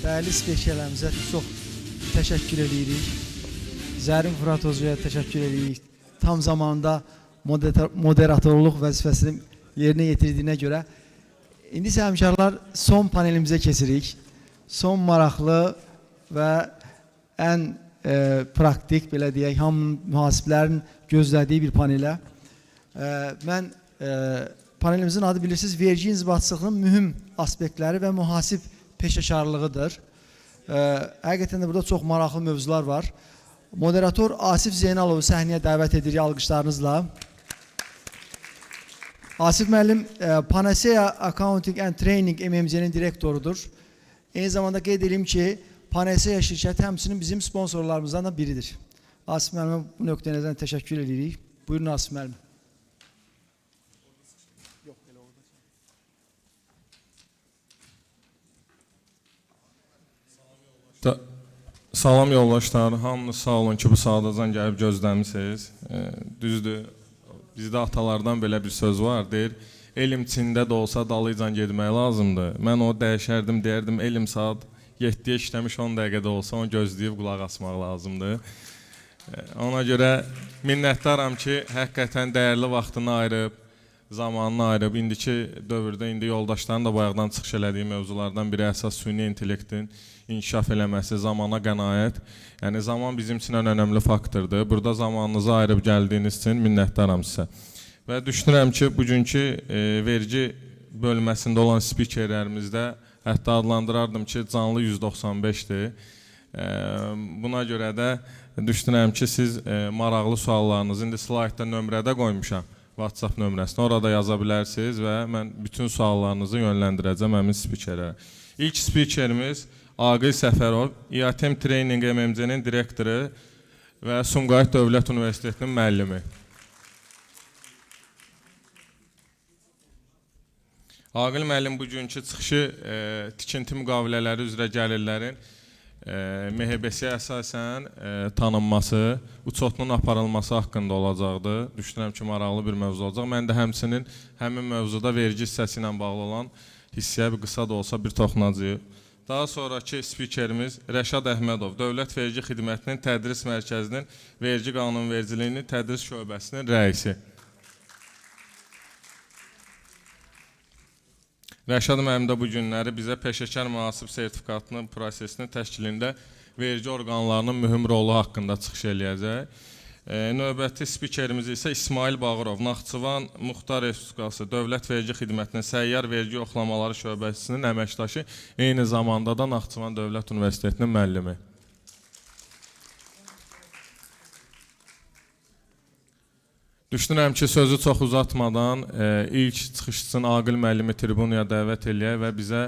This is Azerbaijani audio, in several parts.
Değerli speakerlərimizə çox təşəkkür edirik. Zərin Fıratozuya təşəkkür edirik. Tam zamanında moderatorluq vəzifəsini yerinə yetirdiyinə görə. İndi isə həmkarlar son panelimizə keçirik. Son maraqlı və ən praktik, belə deyək, hamı mühasiblərin gözlədiyi bir panelə. Mən panelimizin adı bilirsiniz, vergi inzibatçılığının mühüm aspektləri və mühasib peşəkarlığıdır. Həqiqətən də burada çox maraqlı mövzular var. Moderator Asif Zeynalovu səhnəyə dəvət edirik alqışlarınızla. Asif müəllim Panacea Accounting and Training MMC-nin direktorudur. Eyni zamanda qeyd edeyim ki, Panacea şirkəti həmçinin bizim sponsorlarımızdan da biridir. Asif müəllimə bu nöqtənizdən təşəkkür edirik. Buyurun Asif müəllim. Salam yoldaşlar, hamınız sağ olun ki bu saadacan gəlib gözləmisiniz. Düzdür, bizdə atalardan belə bir söz var, deyir, elm Çində də olsa dalıcan getmək lazımdır. Mən o dəyişərdim, deyərdim, elm saat 7-yə işləmiş 10 dəqiqədə olsa onu gözləyib qulaq asmaq lazımdır. Ona görə minnətdaram ki, həqiqətən dəyərli vaxtını ayırıb, zamanını ayırıb, indiki dövrdə indi yoldaşların da bayaqdan çıxış elədiyi mövzulardan biri əsas süni intellektin inkişaf eləməsi, zamana qənaət. Yəni zaman bizim üçün ən önəmli faktordur. Burada zamanınızı ayırıb gəldiyiniz üçün minnətdaram sizə. Və düşünürəm ki, bugünkü vergi bölməsində olan spikerlərimizdə hətta adlandırardım ki, canlı 195'dir. Buna görə də düşünürəm ki, siz maraqlı suallarınızı indi slaytda nömrədə qoymuşam. WhatsApp nömrəsini orada yaza bilərsiniz və mən bütün suallarınızı yönləndirəcəm həmin spikerlərə. İlk spikerimiz Aqil Səfərov, İATM Training MMC-nin direktoru və Sumqayıt Dövlət Universitetinin müəllimi. Aqil müəllim bugünkü çıxışı tikinti müqavilələri üzrə gəlirlərin MHB-yə əsasən tanınması, uçotunun aparılması haqqında olacaqdır. Düşünürəm ki, maraqlı bir mövzu olacaq. Mən də həmçinin həmin mövzuda vergi hissəsi ilə bağlı olan hissəyə bir qısa da olsa bir toxunacağıq. Daha sonraki spikerimiz Rəşad Əhmədov, Dövlət Vergi Xidmətinin Tədris Mərkəzinin Vergi Qanunvericiliyinin Tədris Şöbəsinin rəisi. Rəşad müəllim də bu günləri bizə peşəkar mühasib sertifikatının prosesinin təşkilində vergi orqanlarının mühüm rolu haqqında çıxış eləyəcək. Növbəti spikerimiz isə İsmail Bağırov, Naxçıvan Muxtar Respublikası Dövlət Vergi Xidmətinin Səyyar Vergi Yoxlamaları Şöbəsinin əməkdaşı, eyni zamanda da Naxçıvan Dövlət Universitetinin müəllimi. Düşünürəm ki, sözü çox uzatmadan ilk çıxışçısını Aqil müəllimi tribunaya dəvət eləyək və bizə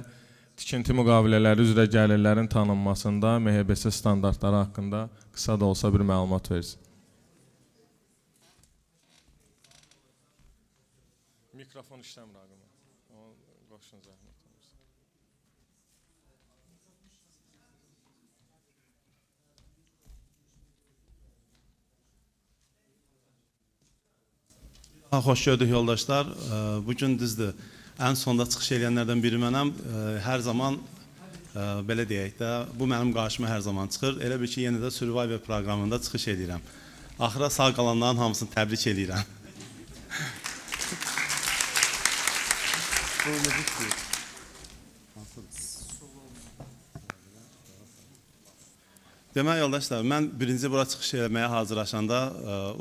tikinti müqavilələri üzrə gəlirlərin tanınmasında MHB standartları haqqında qısa da olsa bir məlumat versin. Mikrofon işləmir Aqil müəllim. Qoşun zəhmət olursa. Xoş gördük yoldaşlar. Bugün düzdür, ən sonda çıxış eləyənlərdən biri mənəm. Hər zaman, belə deyək də, bu mənim qarşıma hər zaman çıxır. Elə bir ki, yenə də Survivor proqramında çıxış edirəm. Axıra sağ qalanların hamısını təbrik edirəm. Demək yoldaşlar, mən birinci bura çıxış etməyə hazırlaşanda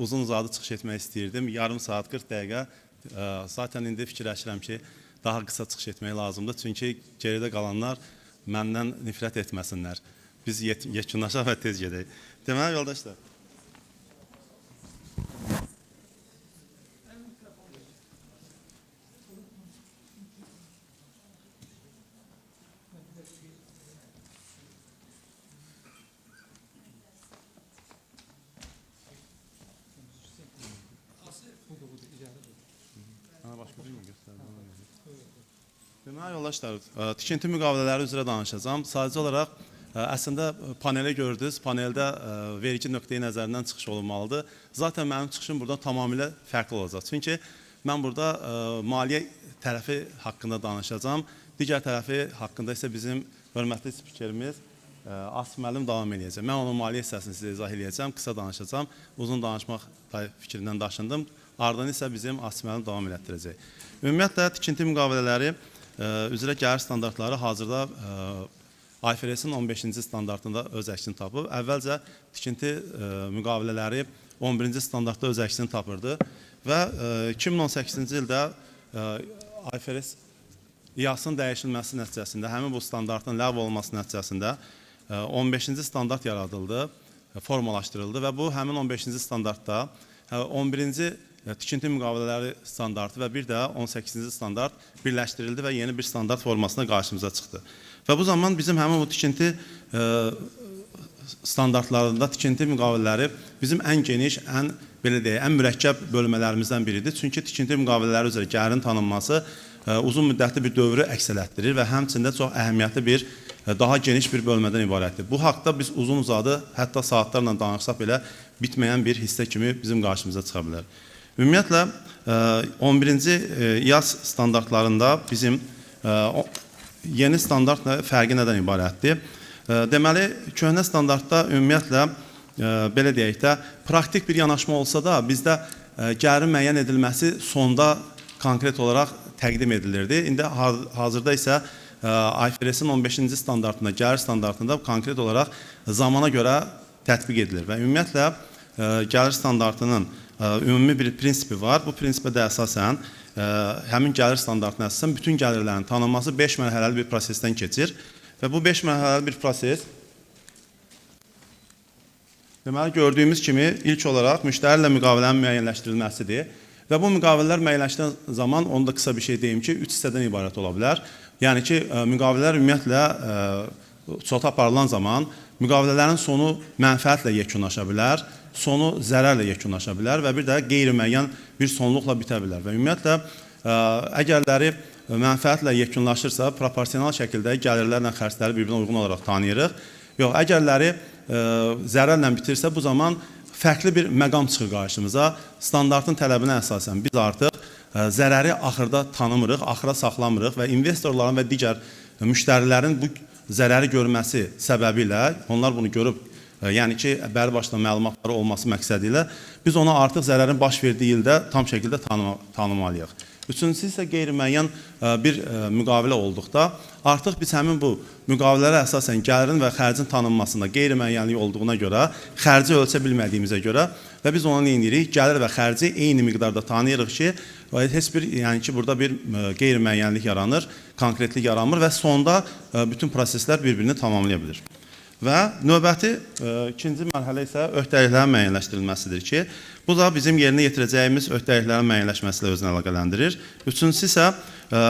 uzun-uzadı çıxış etmək istəyirdim. Yarım saat, 40 dəqiqə. Zaten indi fikirləşirəm ki, daha qısa çıxış etmək lazımdır. Çünki geridə qalanlar məndən nifrət etməsinlər. Biz yekunlaşaq və tez gedək. Demək yoldaşlar. Demək yoldaşlar, tikinti müqavilələri üzrə danışacağım. Sadəcə olaraq əslində paneli gördünüz. Paneldə vergi nöqteyi nəzərindən çıxış olunmalıdır. Zaten mənim çıxışım burada tamamilə fərqli olacaq. Çünki mən burada maliyyə tərəfi haqqında danışacağım. Digər tərəfi haqqında isə bizim hörmətli spikerimiz Asif müəllim davam edəcək. Mən onun maliyyə hissəsini sizə izah edəcəm, qısa danışacağım. Uzun danışmaq fikrindən daşındım. Ardından isə bizim Asif müəllim davam elətdirəcək. Ümumiyyətlə, tikinti müqavilələri üzrə gəlir standartları hazırda IFRS-in 15-ci standartında öz əksini tapıb. Əvvəlcə tikinti müqavilələri 11-ci standartda öz əksini tapırdı və 2018-ci ildə IFRS İAS-ın dəyişilməsi nəticəsində, həmin bu standartın ləğv olunması nəticəsində 15-ci standart yaradıldı, formalaşdırıldı və bu həmin 15-ci standartda 11-ci tikinti müqavilələri standartı və bir də 18-ci standart birləşdirildi və yeni bir standart formasına qarşımıza çıxdı. Və bu zaman bizim həmin bu tikinti standartlarında tikinti müqavilələri bizim ən geniş, ən mürəkkəb bölmələrimizdən biridir. Çünki tikinti müqavilələri üzrə gəlirin tanınması uzun müddətli bir dövrü əks elətdirir və həmçində çox əhəmiyyətli bir, daha geniş bir bölmədən ibarətdir. Bu haqda biz uzun-uzadı, hətta saatlarla danışsaq belə bitməyən bir hissə kimi bizim qarşımıza çıxa bilər. Ümumiyyətlə, 11-ci İAS standartlarında bizim yeni standartla fərqi nədən ibarətdir? Deməli, köhnə standartda ümumiyyətlə, belə deyək də, praktik bir yanaşma olsa da, bizdə gəlirin müəyyən edilməsi sonda konkret olaraq təqdim edilirdi. İndi hazırda isə IFRS-in 15-ci standartında, gəlir standartında konkret olaraq zamana görə tətbiq edilir və ümumiyyətlə gəlir standartının ümumi bir prinsipi var. Bu prinsipə də əsasən həmin gəlir standartına əsasən bütün gəlirlərin tanınması 5 mərhələli bir prosesdən keçir və bu 5 mərhələli bir proses deməli gördüyümüz kimi ilk olaraq müştəri ilə müqavilənin müəyyənləşdirilməsidir. Və bu müqavilələr müəyyənləşdirən zaman, onu da qısa bir şey deyim ki, 3 hissədən ibarət ola bilər. Yəni ki, müqavilələr ümumiyyətlə sota aparılan zaman müqavilələrin sonu mənfəətlə yekunlaşa bilər, sonu zərərlə yekunlaşa bilər və bir də qeyri-müəyyən bir sonluqla bitə bilər. Və ümumiyyətlə, əgərləri mənfəətlə yekunlaşırsa, proporsional şəkildə gəlirlərlə xərcləri bir-birinə uyğun olaraq tanıyırıq. Yox, əgərləri zərərlə bitirsə, bu zaman fərqli bir məqam çıxır qarşımıza. Standartın tələbinə əsasən biz artıq zərəri axırda tanımırıq, axıra saxlamırıq və investorların və digər müştərilərin bu zərəri görməsi səbəbilə, onlar bunu görüb, yəni ki, bəri başda məlumatları olması məqsədi ilə biz ona artıq zərərin baş verdiyi ildə tam şəkildə tanımalıyıq. Üçüncüsü isə qeyri-müəyyən bir müqavilə olduqda, artıq biz həmin bu müqavilələrə əsasən gəlirin və xərcin tanınmasında qeyri-müəyyənlik olduğuna görə, xərci ölçə bilmədiyimizə görə və biz onu eləyirik, gəlir və xərci eyni miqdarda tanıyırıq ki, heç bir, yəni ki, burada bir qeyri-müəyyənlik yaranır, konkretlik yaranmır və sonda bütün proseslər bir-birini tamamlaya bilir. Və növbəti ikinci mərhələ isə öhdəliklərin müəyyənləşdirilməsidir ki, bu da bizim yerinə yetirəcəyimiz öhdəliklərin müəyyənləşməsi ilə özünü əlaqələndirir. Üçüncüsü isə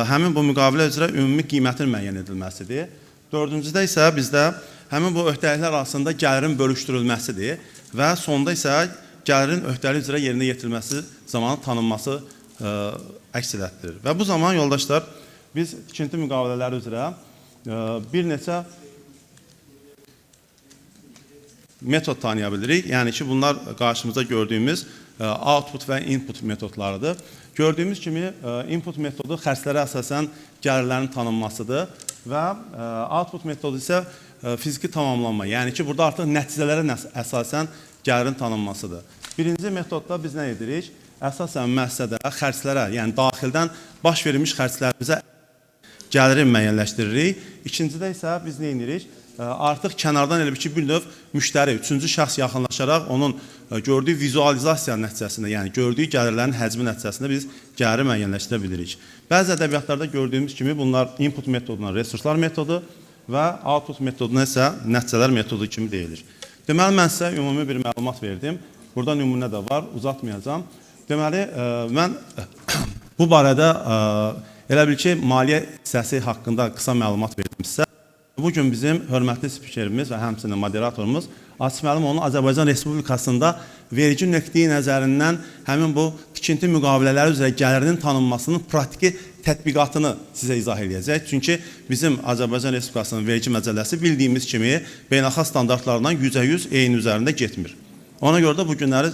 həmin bu müqavilə üzrə ümumi qiymətin müəyyən edilməsidir. Dördüncüdə isə bizdə həmin bu öhdəliklər arasında gəlirin bölüşdürülməsidir və sonda isə gəlirin öhdəlik üzrə yerinə yetirilməsi zamanı tanınması əks elətdirir. Və bu zaman yoldaşlar, biz tikinti müqavilələri üzrə bir neçə metod tanıya bilirik. Yəni ki, bunlar qarşımızda gördüyümüz output və input metodlarıdır. Gördüyümüz kimi input metodu xərclərə əsasən gəlirlərin tanınmasıdır və output metodu isə fiziki tamamlanma. Yəni ki, burada artıq nəticələrə əsasən gəlirin tanınmasıdır. Birinci metodda biz nə edirik? Əsasən müəssisədə xərclərə, yəni daxildən baş verilmiş xərclərimizə gəliri müəyyənləşdiririk. İkincidə isə biz nə edirik? Artıq kənardan elə bir ki, bir növ müştəri, üçüncü şəxs yaxınlaşaraq onun gördüyü vizualizasiya nəticəsində, yəni gördüyü gəlirlərin həcmi nəticəsində biz gəliri müəyyənləşdirə bilirik. Bəzi ədəbiyyatlarda gördüyümüz kimi bunlar input metoduna resurslar metodu və output metoduna isə nəticələr metodu kimi deyilir. Deməli, mən sizə ümumi bir məlumat verdim. Burada nümunə də var, uzatmayacağım. Deməli, mən bu barədə elə bil ki, maliyyə hissəsi haqqında qısa məlumat verdim sizə. Bugün bizim hörmətli spikerimiz və həmçinin moderatorumuz Asif müəllim onu Azərbaycan Respublikasında vergi nöqteyi nəzərindən həmin bu tikinti müqavilələri üzrə gəlirinin tanınmasının praktiki tətbiqatını sizə izah edəcək. Çünki bizim Azərbaycan Respublikasının vergi məcəlləsi bildiyimiz kimi beynəlxalq standartlarından 100% eyni üzərində getmir. Ona görə də bu günləri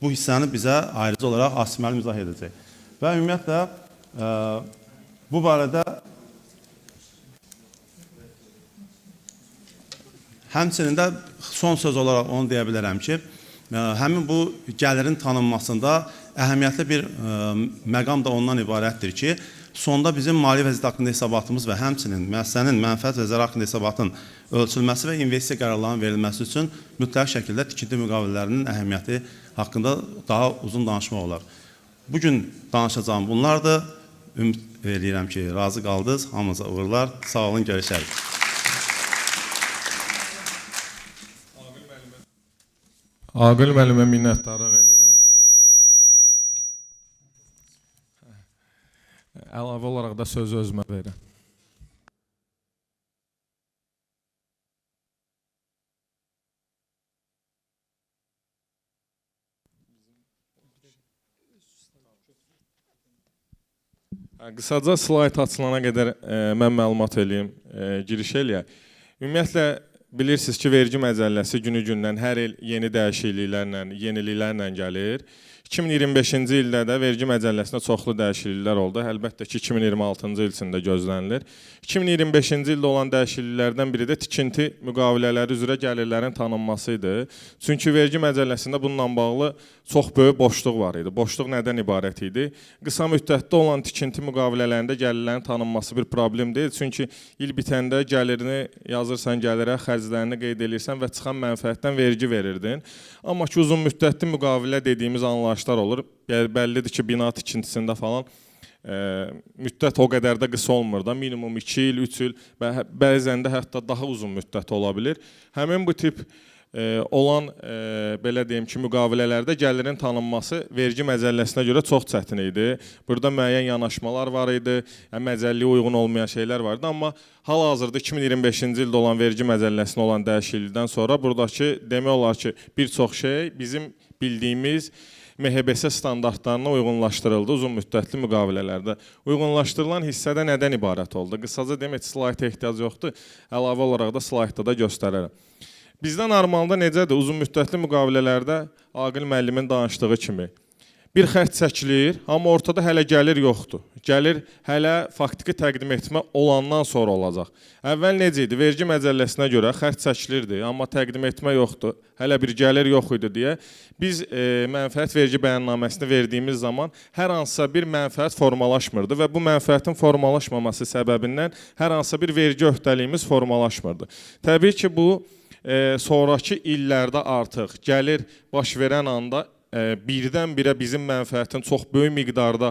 bu hissəni bizə ayrıca olaraq Asif müəllim izah edəcək. Və ümumiyyətlə bu barədə Həmçinin də son söz olaraq onu deyə bilərəm ki, həmin bu gəlirin tanınmasında əhəmiyyətli bir məqam da ondan ibarətdir ki, sonda bizim maliyyə vəziyyəti haqqında hesabatımız və həmçinin müəssisənin mənfəət və zərər haqqında hesabatın ölçülməsi və investisiya qərarlarının verilməsi üçün mütləq şəkildə tikinti müqavilələrinin əhəmiyyəti haqqında daha uzun danışmaq olar. Bugün danışacağım bunlardır. Ümid edirəm ki, razı qaldınız. Hamınıza uğurlar. Sağ olun, görüşərik. Aqil müəllimə minnətdarlıq edirəm. Əlavə olaraq da sözü özümə verirəm. Qısaca slayt açılana qədər mən məlumat eləyim, giriş eləyək. Ümumiyyətlə, bilirsiniz ki, vergi məcəlləsi günü-gündən hər il yeni dəyişikliklərlə, yeniliklərlə gəlir. 2025-ci ildə də vergi məcəlləsində çoxlu dəyişikliklər oldu. Əlbəttə ki, 2026-cı il içində gözlənilir. 2025-ci ildə olan dəyişikliklərdən biri də tikinti müqavilələri üzrə gəlirlərin tanınması idi. Çünki vergi məcəlləsində bununla bağlı çox böyük boşluq var idi. Boşluq nədən ibarət idi? Qısa müddətdə olan tikinti müqavilələrində gəlirlərin tanınması bir problem deyil. Çünki il bitəndə gəlirini yazırsan gəlirə, xərclərini qeyd edirsən və çıxan mənfəətdən vergi verirdin. Amma ki, uzun müddətli müqavilə dediyimiz anlayışlar olur. Bəllidir ki, bina tikintisində falan müddət o qədər də qısa olmur da. Minimum 2 il, 3 il və bəzən də hətta daha uzun müddət ola bilir. Həmin bu tip olan belə deyim ki, müqavilələrdə gəlirin tanınması vergi məcəlləsinə görə çox çətin idi. Burada müəyyən yanaşmalar var idi, məcəlliyə uyğun olmayan şeylər vardı. Amma hal-hazırda 2025-ci ildə olan vergi məcəlləsinə olan dəyişiklikdən sonra buradakı demək olar ki, bir çox şey bizim bildiyimiz MHBS standartlarına uyğunlaşdırıldı uzun müddətli müqavilələrdə. Uyğunlaşdırılan hissədə nədən ibarət oldu? Qısaca demək, slayta ehtiyac yoxdur. Əlavə olaraq da slaytda da göstərərəm. Bizdə normalda necədir? Uzun müddətli müqavilələrdə Aqil müəllimin danışdığı kimi bir xərc çəkilir, amma ortada hələ gəlir yoxdur. Gəlir hələ faktiki təqdim etmə olandan sonra olacaq. Əvvəl necə idi? Vergi məcəlləsinə görə xərc çəkilirdi, amma təqdim etmə yoxdur. Hələ bir gəlir yox idi deyə biz mənfəət vergi bəyannaməsini verdiyimiz zaman hər hansısa bir mənfəət formalaşmırdı və bu mənfəətin formalaşmaması səbəbindən hər hansısa bir vergi öhdəliyimiz formalaşmırdı. Təbii ki, bu sonraki illərdə artıq gəlir baş verən anda birdən-birə bizim mənfəətin çox böyük miqdarda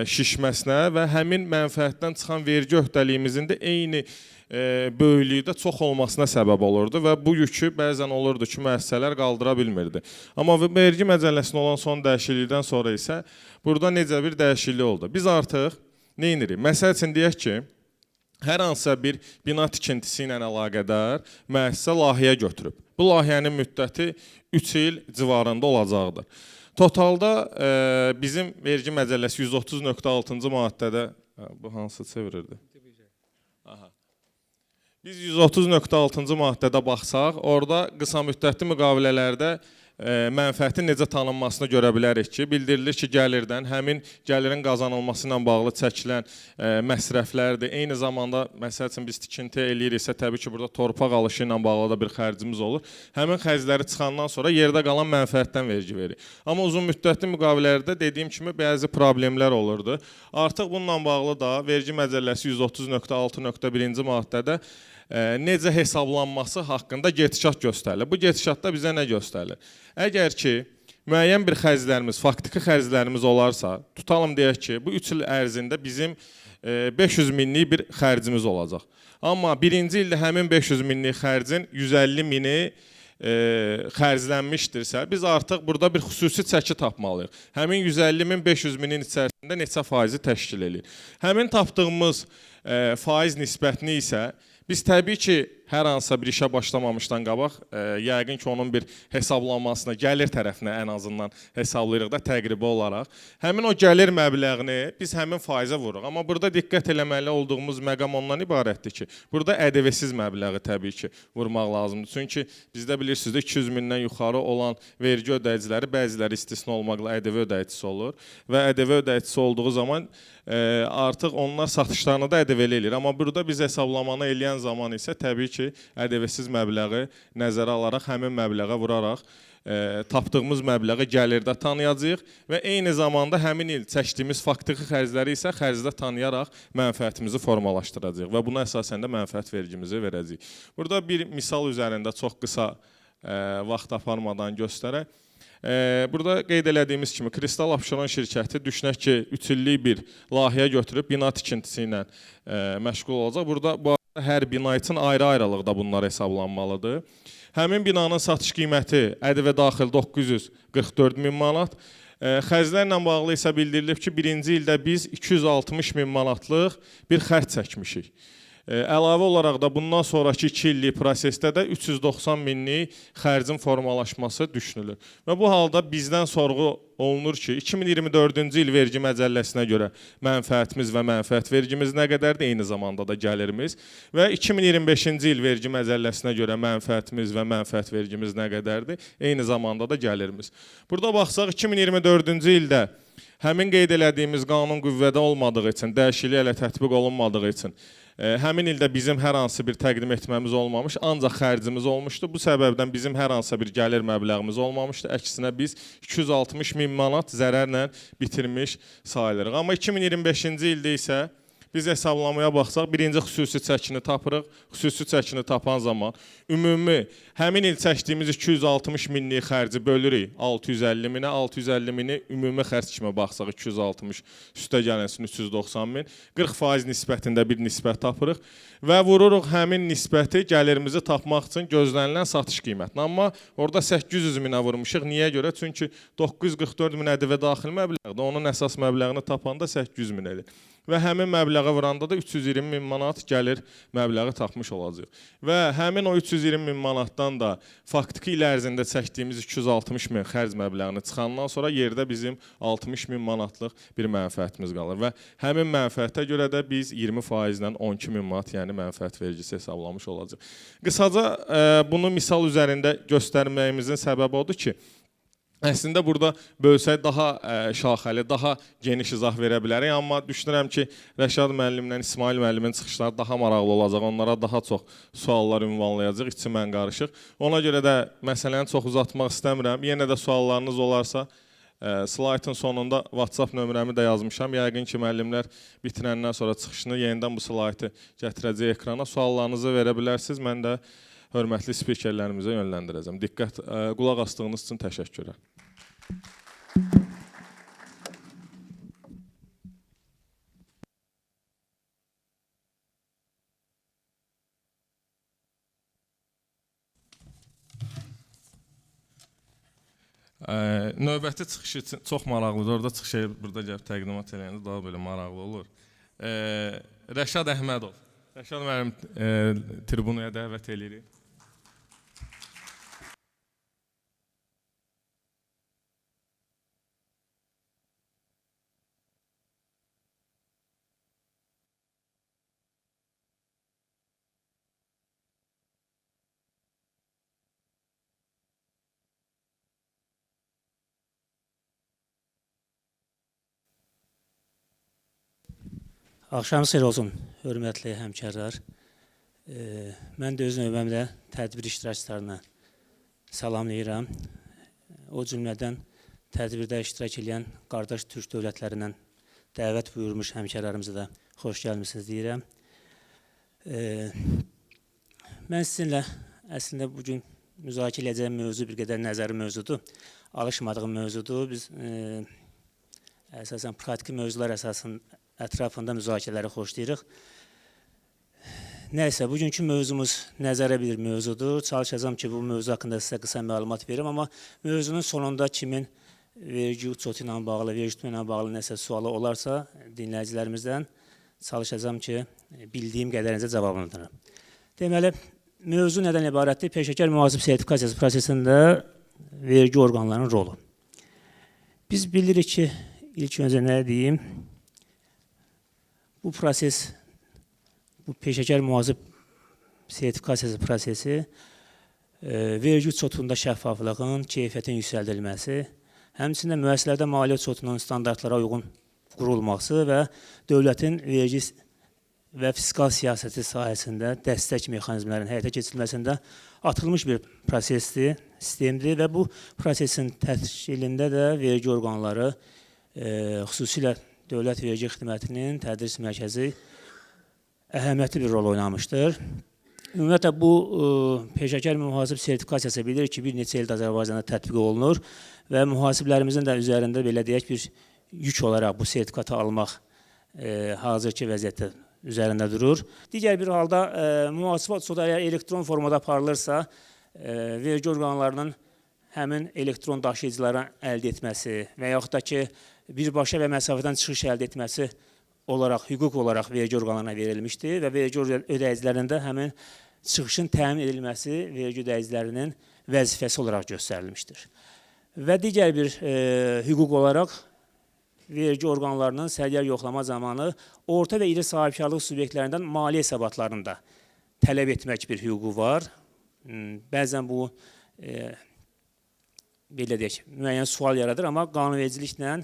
şişməsinə və həmin mənfəətdən çıxan vergi öhdəliyimizin də eyni böyüklükdə çox olmasına səbəb olurdu və bu yükü bəzən olurdu ki, müəssisələr qaldıra bilmirdi. Amma vergi məcəlləsində olan son dəyişiklikdən sonra isə burada necə bir dəyişiklik oldu? Biz artıq nə edirik? Məsəl üçün deyək ki, hər hansısa bir bina tikintisi ilə əlaqədar müəssisə layihə götürüb. Bu layihənin müddəti 3 il civarında olacaqdır. Totalda bizim vergi məcəlləsi 130.6-cı maddədə, bu hansı çevirirdi? Biz 130.6-cı maddədə baxsaq, orada qısa müddətli müqavilələrdə mənfəətin necə tanınmasını görə bilərik ki, bildirilir ki, gəlirdən həmin gəlirin qazanılması ilə bağlı çəkilən məsrəflərdir. Eyni zamanda, məsəl üçün biz tikinti eləyiriksə, təbii ki, burada torpaq alışı ilə bağlı da bir xərcimiz olur. Həmin xərcləri çıxandan sonra yerdə qalan mənfəətdən vergi verir. Amma uzun müddətli müqavilələrdə dediyim kimi bəzi problemlər olurdu. Artıq bununla bağlı da vergi məcəlləsi 130.6.1-ci maddədə necə hesablanması haqqında gedişat göstərilir. Bu gedişatda bizə nə göstərilir? Əgər ki, müəyyən bir xərclərimiz, faktiki xərclərimiz olarsa, tutalım deyək ki, bu 3 il ərzində bizim 500 minlik bir xərcimiz olacaq. Amma birinci ildə həmin 500 minlik xərcin 150 mini xərclənmişdirsə, biz artıq burada bir xüsusi çəki tapmalıyıq. Həmin 150 min 500 minin içərisində neçə faizi təşkil edir. Həmin tapdığımız faiz nisbətini isə biz təbii ki, hər hansısa bir işə başlamamışdan qabaq, yəqin ki, onun bir hesablanmasına, gəlir tərəfinə ən azından hesablayırıq da təqribi olaraq. Həmin o gəlir məbləğini biz həmin faizə vururuq. Amma burada diqqət eləməli olduğumuz məqam ondan ibarətdir ki, burada ƏDV-siz məbləği təbii ki, vurmaq lazımdır. Çünki bizdə bilirsiniz, 200 mindən yuxarı olan vergi ödəyiciləri, bəziləri istisna olmaqla ƏDV ödəyicisi olur və ƏDV ödəyicisi olduğu zaman artıq onlar satışlarını da ƏDV eləyir. Amma burada biz hesablamanı eləyən zaman isə təbii ki, ƏDV-siz məbləği nəzərə alaraq həmin məbləğə vuraraq tapdığımız məbləği gəlirdə tanıyacağıq və eyni zamanda həmin il çəkdiyimiz faktiki xərcləri isə xərcdə tanıyaraq mənfəətimizi formalaşdıracağıq və buna əsasən də mənfəət vergimizi verəcəyik. Burada bir misal üzərində çox qısa vaxt aparmadan göstərək. Burada qeyd elədiyimiz kimi Kristal Abşeron şirkəti düşünək ki, 3 illik bir layihə götürüb bina tikintisi ilə məşğul olacaq. Burada bu arada hər bina üçün ayrı-ayrılıqda bunlar hesablanmalıdır. Həmin binanın satış qiyməti ƏDV daxil 944 min manat. Xərclərlə bağlı isə bildirilib ki, birinci ildə biz 260 min manatlıq bir xərc çəkmişik. Əlavə olaraq da bundan sonraki 2 illik prosesdə də 390 minlik xərcin formalaşması düşünülür. Və bu halda bizdən sorğu olunur ki, 2024-cü il vergi məcəlləsinə görə mənfəətimiz və mənfəət vergimiz nə qədərdir, eyni zamanda da gəlirimiz və 2025-ci il vergi məcəlləsinə görə mənfəətimiz və mənfəət vergimiz nə qədərdir, eyni zamanda da gəlirimiz. Burada baxsaq, 2024-cü ildə həmin qeyd elədiyimiz qanun qüvvədə olmadığı üçün, dəyişiklik ilə tətbiq olunmadığı üçün həmin ildə bizim hər hansı bir təqdim etməmiz olmamış, ancaq xərcimiz olmuşdu. Bu səbəbdən bizim hər hansı bir gəlir məbləğimiz olmamışdı. Əksinə biz 260 min manat zərərlə bitirmiş sayılırıq. Amma 2025-ci ildə isə biz hesablamaya baxsaq, birinci xüsusi çəkini tapırıq. Xüsusi çəkini tapan zaman ümumi həmin il çəkdiyimiz 260 minlik xərci bölürük 650 minə. 650 mini ümumi xərc kimi baxsaq 260 üstə gələnsin 390 min. 40% nisbətində bir nisbət tapırıq və vururuq həmin nisbəti gəlirimizi tapmaq üçün gözlənilən satış qiymətinə. Amma orada 800 minə vurmuşuq. Niyə görə? Çünki 944 min ƏDV daxil məbləğdə, onun əsas məbləğini tapanda 800 min edir. Və həmin məbləğə vuranda da 320 min manat gəlir məbləği tapmış olacaq. Və həmin o 320 min manatdan da faktiki il ərzində çəkdiyimiz 260 min xərc məbləğini çıxandan sonra yerdə bizim 60 min manatlıq bir mənfəətimiz qalır. Və həmin mənfəətə görə də biz 20%-lə 12 min manat, yəni mənfəət vergisi hesablamış olacaq. Qısaca bunu misal üzərində göstərməyimizin səbəbi odur ki, əslində burada bölsək daha şaxəli, daha geniş izah verə bilərik. Amma düşünürəm ki, Rəşad müəllimlə İsmail müəllimin çıxışları daha maraqlı olacaq. Onlara daha çox suallar ünvanlayacaq, içi mən qarışıq. Ona görə də məsələni çox uzatmaq istəmirəm. Yenə də suallarınız olarsa, slaytın sonunda WhatsApp nömrəmi də yazmışam. Yəqin ki, müəllimlər bitirəndən sonra çıxışını yenidən bu slaytı gətirəcək ekrana. Suallarınızı verə bilərsiniz. Mən də hörmətli spikerlərimizə yönləndirəcəm. Qulaq asdığınız üçün təşəkkürlər. Növbəti çıxış üçün çox maraqlıdır. Orada çıxışı burada gəlib təqdimat eləyəndə daha belə maraqlı olur. Rəşad Əhmədov. Rəşad müəllim tribunaya dəvət edirik. Axşamınız xeyir olsun, hörmətli həmkarlar. Mən də öz növbəmdə tədbir iştirakçılarına salamlayıram. O cümlədən tədbirdə iştirak edən qardaş türk dövlətlərindən dəvət buyurmuş həmkarlarımıza da xoş gəlmisiniz deyirəm. Mən sizinlə əslində bugün müzakirə edəcəyim mövzu bir qədər nəzəri mövzudur. Alışmadığım mövzudur. Biz əsasən praktiki mövzular ətrafında müzakirələri xoşlayırıq. Nəysə, bugünkü mövzumuz nəzərə bir mövzudur. Çalışacağım ki, bu mövzu haqqında sizə qısa məlumat verim, amma mövzunun sonunda kimin vergi uçotu ilə bağlı, vergi tutma ilə bağlı nəsə sualı olarsa dinləyicilərimizdən çalışacağım ki, bildiyim qədərincə cavabını verim. Deməli, mövzu nədən ibarətdir? Peşəkar mühasib sertifikasiyası prosesində vergi orqanlarının rolu. Biz bilirik ki, ilk öncə nə deyim? Bu proses, bu peşəkar mühasib sertifikasiyası prosesi vergi uçotunda şəffaflığın, keyfiyyətin yüksəldilməsi, həmçinin müəssisələrdə maliyyə uçotunun standartlara uyğun qurulması və dövlətin vergi və fiskal siyasəti sahəsində dəstək mexanizmlərinin həyata keçirilməsində atılmış bir prosesdir, sistemdir və bu prosesin təşkilində də vergi orqanları, xüsusilə Dövlət Vergi Xidmətinin tədris mərkəzi əhəmiyyətli bir rol oynamışdır. Ümumiyyətlə, bu peşəkar mühasib sertifikasiyası bilir ki, bir neçə ildə Azərbaycanda tətbiq olunur və mühasiblərimizin də üzərində belə deyək bir yük olaraq bu sertifikatı almaq hazırki vəziyyətdə üzərində durur. Digər bir halda mühasibat suda əgər elektron formada aparılırsa, vergi orqanlarının həmin elektron daşıyıcıları əldə etməsi və yaxud da ki, birbaşa və məsafədən çıxış əldə etməsi olaraq, hüquq olaraq vergi orqanlarına verilmişdir və vergi ödəyicilərində həmin çıxışın təmin edilməsi vergi ödəyicilərinin vəzifəsi olaraq göstərilmişdir. Və digər bir hüquq olaraq vergi orqanlarının sərgiyə yoxlama zamanı orta və iri sahibkarlıq subyektlərindən maliyyə hesabatlarında tələb etmək bir hüququ var. Bəzən bu belə deyək, müəyyən sual yaradır, amma qanunvericiliklə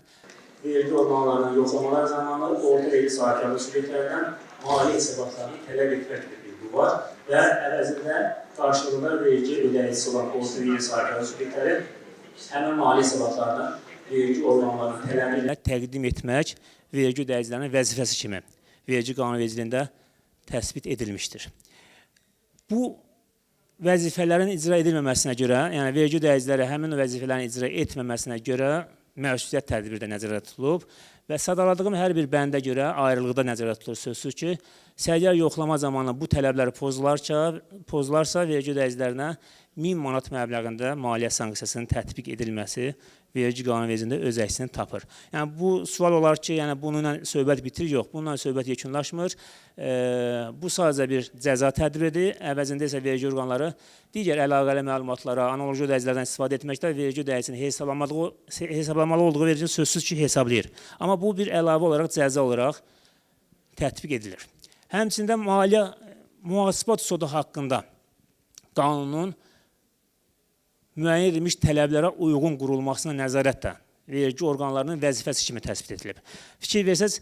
vergi orqanlarının yoxlamalar zamanı orta və iri sahibkarlıq subyektlərindən maliyyə hesabatlarını tələb etmək bir hüququ var və əvəzində qarşılığında vergi ödəyicisi olan orta və iri sahibkarlıq subyektləri həmin maliyyə hesabatlarını vergi orqanlarının tələbi ilə təqdim etmək vergi ödəyicilərinin vəzifəsi kimi vergi qanunvericiliyində təsbit edilmişdir. Bu vəzifələrin icra edilməməsinə görə, yəni vergi ödəyiciləri həmin vəzifələrin icra etməməsinə görə məsuliyyət tədbiri də nəzərdə tutulub və sadaladığım hər bir bəndə görə ayrılıqda nəzərdə tutulur. Sözsüz ki, sərgiyə yoxlama zamanı bu tələblər pozularsa vergi ödəyicilərinə 1000 manat məbləğində maliyyə sanksiyasının tətbiq edilməsi vergi qanunvericiliyində öz əksini tapır. Yəni bu sual olar ki, yəni bununla söhbət bitir, yox, bununla söhbət yekunlaşmır. Bu sadəcə bir cəza tədbiridir. Əvəzində isə vergi orqanları digər əlaqəli məlumatlara, analoji ödəyicilərdən istifadə etməkdə vergi ödəyicisinin hesablamalı olduğu vergini sözsüz ki, hesablayır. Amma bu bir əlavə olaraq, cəza olaraq tətbiq edilir. Həmçində maliyyə mühasibat sodu haqqında qanunun müəyyən edilmiş tələblərə uyğun qurulmasına nəzarət də vergi orqanlarının vəzifəsi kimi təsbit edilib. Fikir versəz,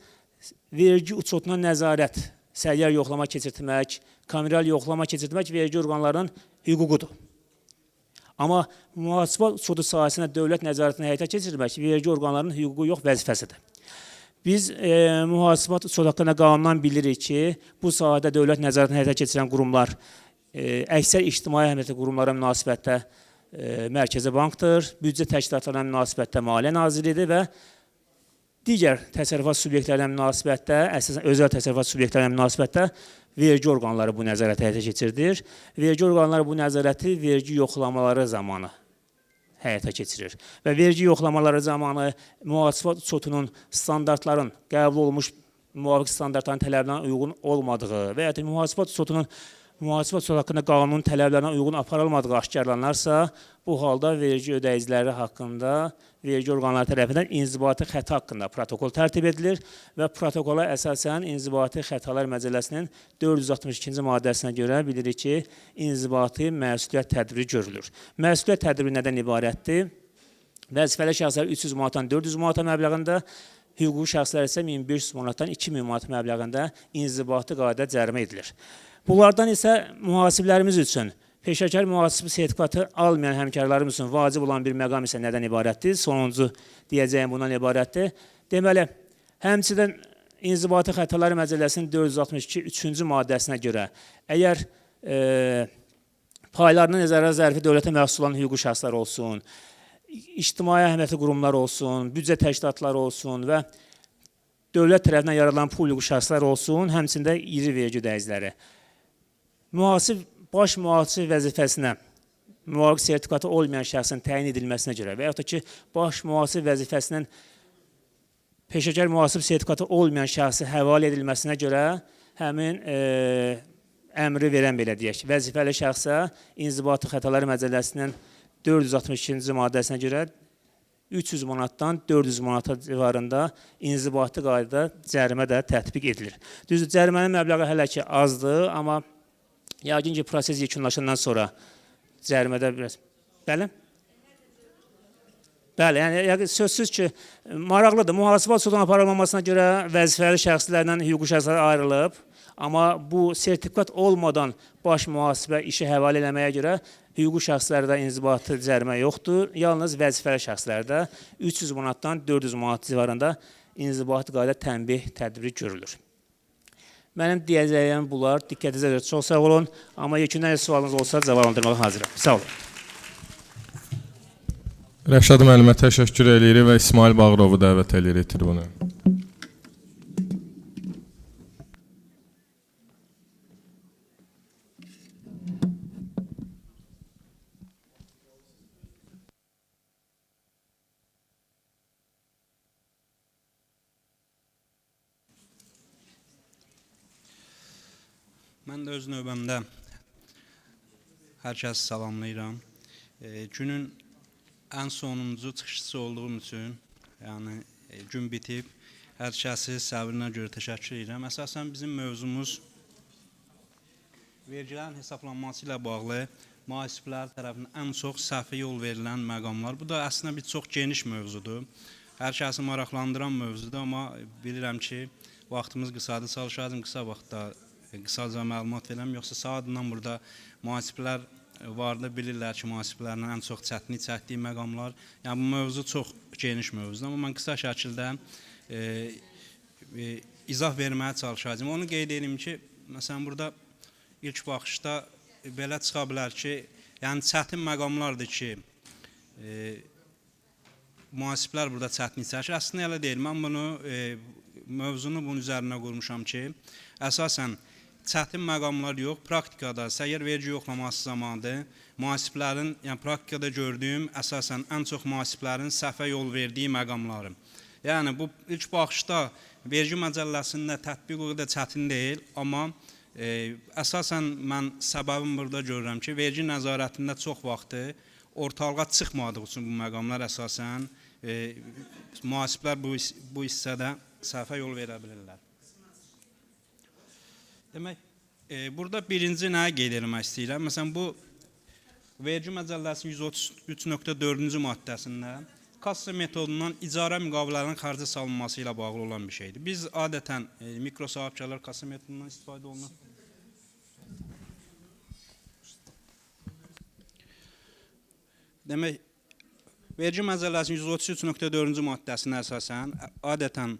vergi uçotuna nəzarət, səyyar yoxlama keçirtmək, kameral yoxlama keçirtmək vergi orqanlarının hüququdur. Amma mühasibat sodu sahəsində dövlət nəzarətini həyata keçirmək vergi orqanlarının hüququ yox, vəzifəsidir. Biz mühasibat sodu haqqında qanundan bilirik ki, bu sahədə dövlət nəzarətini həyata keçirən qurumlar əksər ictimai əhəmiyyətli qurumlara münasibətdə Mərkəzi Bankdır, büdcə təşkilatlarına münasibətdə Maliyyə Nazirliyidir və digər təsərrüfat subyektlərinə münasibətdə, əsasən özəl təsərrüfat subyektlərinə münasibətdə vergi orqanları bu nəzarəti həyata keçirdir. Vergi orqanları bu nəzarəti vergi yoxlamaları zamanı həyata keçirir. Və vergi yoxlamaları zamanı mühasibat sodunun standartların qəbul olunmuş müvafiq standartların tələblərinə uyğun olmadığı və ya mühasibat sodunun mühasibat sodu haqqında qanunun tələblərinə uyğun aparılmadığı aşkarlanarsa, bu halda vergi ödəyiciləri haqqında vergi orqanları tərəfindən inzibati xəta haqqında protokol tərtib edilir və protokola əsasən inzibati xətalar məcəlləsinin 462-ci maddəsinə görə bilirik ki, inzibati məsuliyyət tədbiri görülür. Məsuliyyət tədbiri nədən ibarətdir? Vəzifəli şəxslər 300 manatdan 400 manata məbləğində, hüquqi şəxslər isə 1500 manatdan 2000 manat məbləğində inzibati qayda cərimə edilir. Bunlardan isə mühasiblərimiz üçün, peşəkar mühasib sertifikatı almayan həmkarlarımız üçün vacib olan bir məqam isə nədən ibarətdir? Sonuncu deyəcəyim bundan ibarətdir. Deməli, həmçinin İnzibati Xətalar Məcəlləsinin 462-3-cü maddəsinə görə, əgər paylarının nəzərə zərfi dövlətə məxsus olan hüquqi şəxslər olsun, ictimai əhəmiyyətli qurumlar olsun, büdcə təşkilatları olsun və dövlət tərəfindən yaradılan pul hüquqi şəxslər olsun, həmçində iri vergi ödəyiciləri. Baş mühasib vəzifəsinə müvafiq sertifikatı olmayan şəxsin təyin edilməsinə görə və yaxud da ki, baş mühasib vəzifəsinin peşəkar mühasib sertifikatı olmayan şəxsi həvalə edilməsinə görə həmin əmri verən belə deyək, vəzifəli şəxsə İnzibati Xətalar Məcəlləsinin 462-ci maddəsinə görə 300 manatdan 400 manata civarında inzibati qaydada cərimə də tətbiq edilir. Düzdür, cərimənin məbləği hələ ki azdır, amma yəqin ki, proses yekunlaşandan sonra cərimədə biraz... Bəli? Bəli, yəni sözsüz ki, maraqlıdır. Mühasibat sudunun aparılmamasına görə vəzifəli şəxslərlə hüquqi şəxslər ayrılıb. Amma bu sertifikat olmadan baş mühasibə işi həvalə eləməyə görə hüquqi şəxslərdə inzibati cərimə yoxdur. Yalnız vəzifəli şəxslərdə 300 manatdan 400 manat civarında inzibati qayda tənbih tədbiri görülür. Mənim deyəcəyim bunlar. Diqqətinizə görə çox sağ olun. Amma yekundan sualınız olsa cavablandırmağa hazıram. Sağ olun. Rəşad müəllimə təşəkkür edirik və İsmail Bağırovu dəvət edirik tribuna. Mən də öz növbəmdə hər kəsi salamlayıram. Günün ən sonuncu çıxışçısı olduğum üçün, yəni gün bitib, hər kəsi səbrinə görə təşəkkür edirəm. Əsasən bizim mövzumuz vergilərin hesablanması ilə bağlı mühasiblər tərəfindən ən çox səhvə yol verilən məqamlar. Bu da əslində bir çox geniş mövzudur. Hər kəsi maraqlandıran mövzudur, amma bilirəm ki, vaxtımız qısadır, çalışacağım qısa vaxtda qısaca məlumat verəm. Yoxsa saatından burada mühasiblər vardı, bilirlər ki, mühasiblərlə ən çox çətinlik çəkdiyi məqamlar. Yəni bu mövzu çox geniş mövzudur, amma mən qısa şəkildə izah verməyə çalışacağım. Onu qeyd edim ki, məsələn burada ilk baxışda belə çıxa bilər ki, yəni çətin məqamlardır ki, mühasiblər burada çətinlik çəkir. Əslində elə deyil. Mən bunu mövzunu bunun üzərinə qurmuşam ki, əsasən çətin məqamlar yox, praktikada səgər vergi yoxlaması zamanı mühasiblərin, yəni praktikada gördüyüm əsasən ən çox mühasiblərin səhvə yol verdiyi məqamları. Yəni bu ilk baxışda vergi məcəlləsində tətbiq o qədər çətin deyil, amma əsasən mən səbəbim burada görürəm ki, vergi nəzarətində çox vaxtı ortalığa çıxmadığı üçün bu məqamlar əsasən mühasiblər bu hissədə səhvə yol verə bilirlər. Demək, burada birinci nəyə qeyd etmək istəyirəm? Məsələn, bu vergi məcəlləsinin 133.4-cü maddəsində kassa metodundan icarə müqavilələrinin xərcə salınması ilə bağlı olan bir şeydir. Biz adətən mikro sahibkarlar kassa metodundan istifadə olunur. Demək, vergi məcəlləsinin 133.4-cü maddəsinə əsasən adətən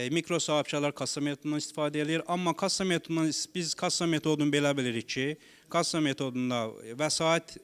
mikro sahibkarlar kassa metodundan istifadə edir. Amma kassa metodundan biz kassa metodunu belə bilirik ki, kassa metodunda vəsait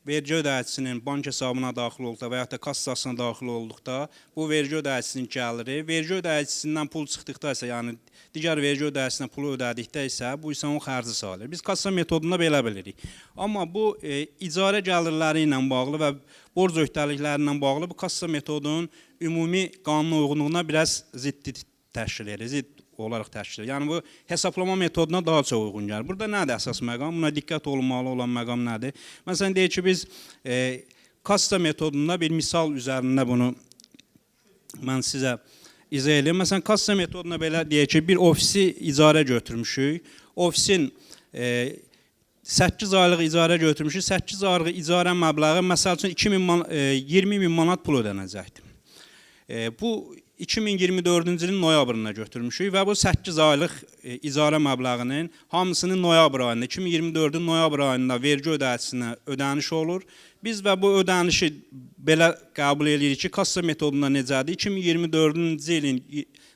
vergi ödəyicisinin bank hesabına daxil olduqda və ya da kassasına daxil olduqda bu vergi ödəyicisinin gəliri, vergi ödəyicisindən pul çıxdıqda isə, yəni digər vergi ödəyicinə pulu ödədikdə isə bu isə onun xərci salır. Biz kassa metodunda belə bilirik. Amma bu icarə gəlirləri ilə bağlı və borc öhdəlikləri ilə bağlı bu kassa metodunun ümumi qanuna uyğunluğuna biraz ziddi təşkil edir, zidd olaraq təşkil edir. Yəni bu hesablama metoduna daha çox uyğun gəlir. Burada nədir əsas məqam? Buna diqqət olunmalı olan məqam nədir? Məsələn, deyək ki, biz kassa metodunda bir misal üzərində bunu mən sizə izah edeyim. Məsələn, kassa metoduna belə deyək ki, bir ofisi icarə götürmüşük. Ofisin 8 aylıq icarə götürmüşük. 8 aylıq icarə məbləği məsəl üçün 20.000 manat pul ödənəcəkdir. Bu 2024-cü ilin noyabrına götürmüşük və bu 8 aylıq icarə məbləğinin hamısını noyabr ayında, 2024-cü noyabr ayında vergi ödəyicinə ödəniş olur. Biz və bu ödənişi belə qəbul edirik ki, kassa metodunda necədir? 2024-cü ilin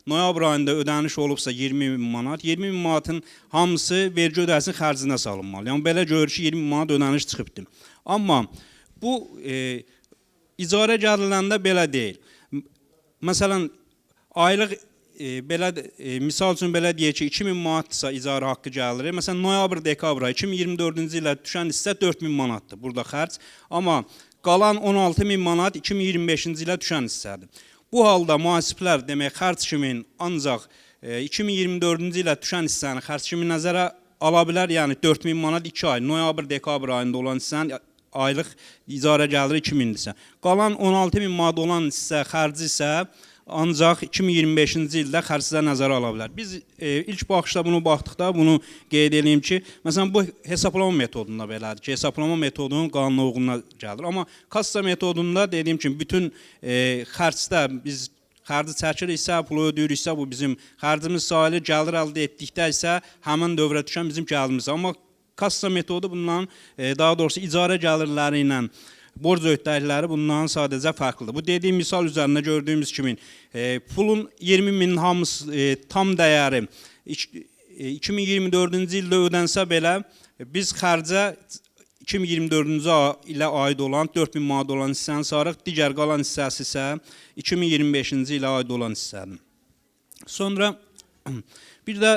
noyabr ayında ödəniş olubsa 20.000 manat, 20.000 manatın hamısı vergi ödəyicinin xərcinə salınmalı. Yəni belə görür ki, 20.000 manat ödəniş çıxıbdır. Amma bu icarə gəliləndə belə deyil. Məsələn, aylıq misal üçün belə deyək ki, 2000 manatdırsa icarə haqqı gəlir. Məsələn, noyabr, dekabr ayı 2024-cü ilə düşən hissə 4000 manatdır burada xərc. Amma qalan 16000 manat 2025-ci ilə düşən hissədir. Bu halda mühasiblər demək xərc kimi ancaq 2024-cü ilə düşən hissəni xərc kimi nəzərə ala bilər. Yəni 4000 manat 2 ay, noyabr, dekabr ayında olan hissənin aylıq icarə gəliri 2000-dirsə. Qalan 16000 manat olan hissə xərci isə ancaq 2025-ci ildə xərclər nəzərə ala bilər. Biz ilk baxışda bunu baxdıqda bunu qeyd edeyim ki, məsələn bu hesablama metodunda belədir ki, hesablama metodunun qanuna uyğunluğuna gəlir. Amma kassa metodunda dediyim kimi bütün xərcdə biz xərci çəkiriksə, pulu ödəyiriksə, bu bizim xərcimiz sayılır, gəlir əldə etdikdə isə həmin dövrə düşən bizim gəlirimiz. Amma kassa metodu bundan, daha doğrusu icarə gəlirləri ilə borc öhdəlikləri bundan sadəcə fərqlidir. Bu dediyim misal üzərində gördüyümüz kimi pulun 20 min hamısı tam dəyəri 2024-cü ildə ödənsə belə biz xərcə 2024-cü ilə aid olan 4000 manat olan hissəni sayırıq, digər qalan hissəsi isə 2025-ci ilə aid olan hissədir. Sonra bir də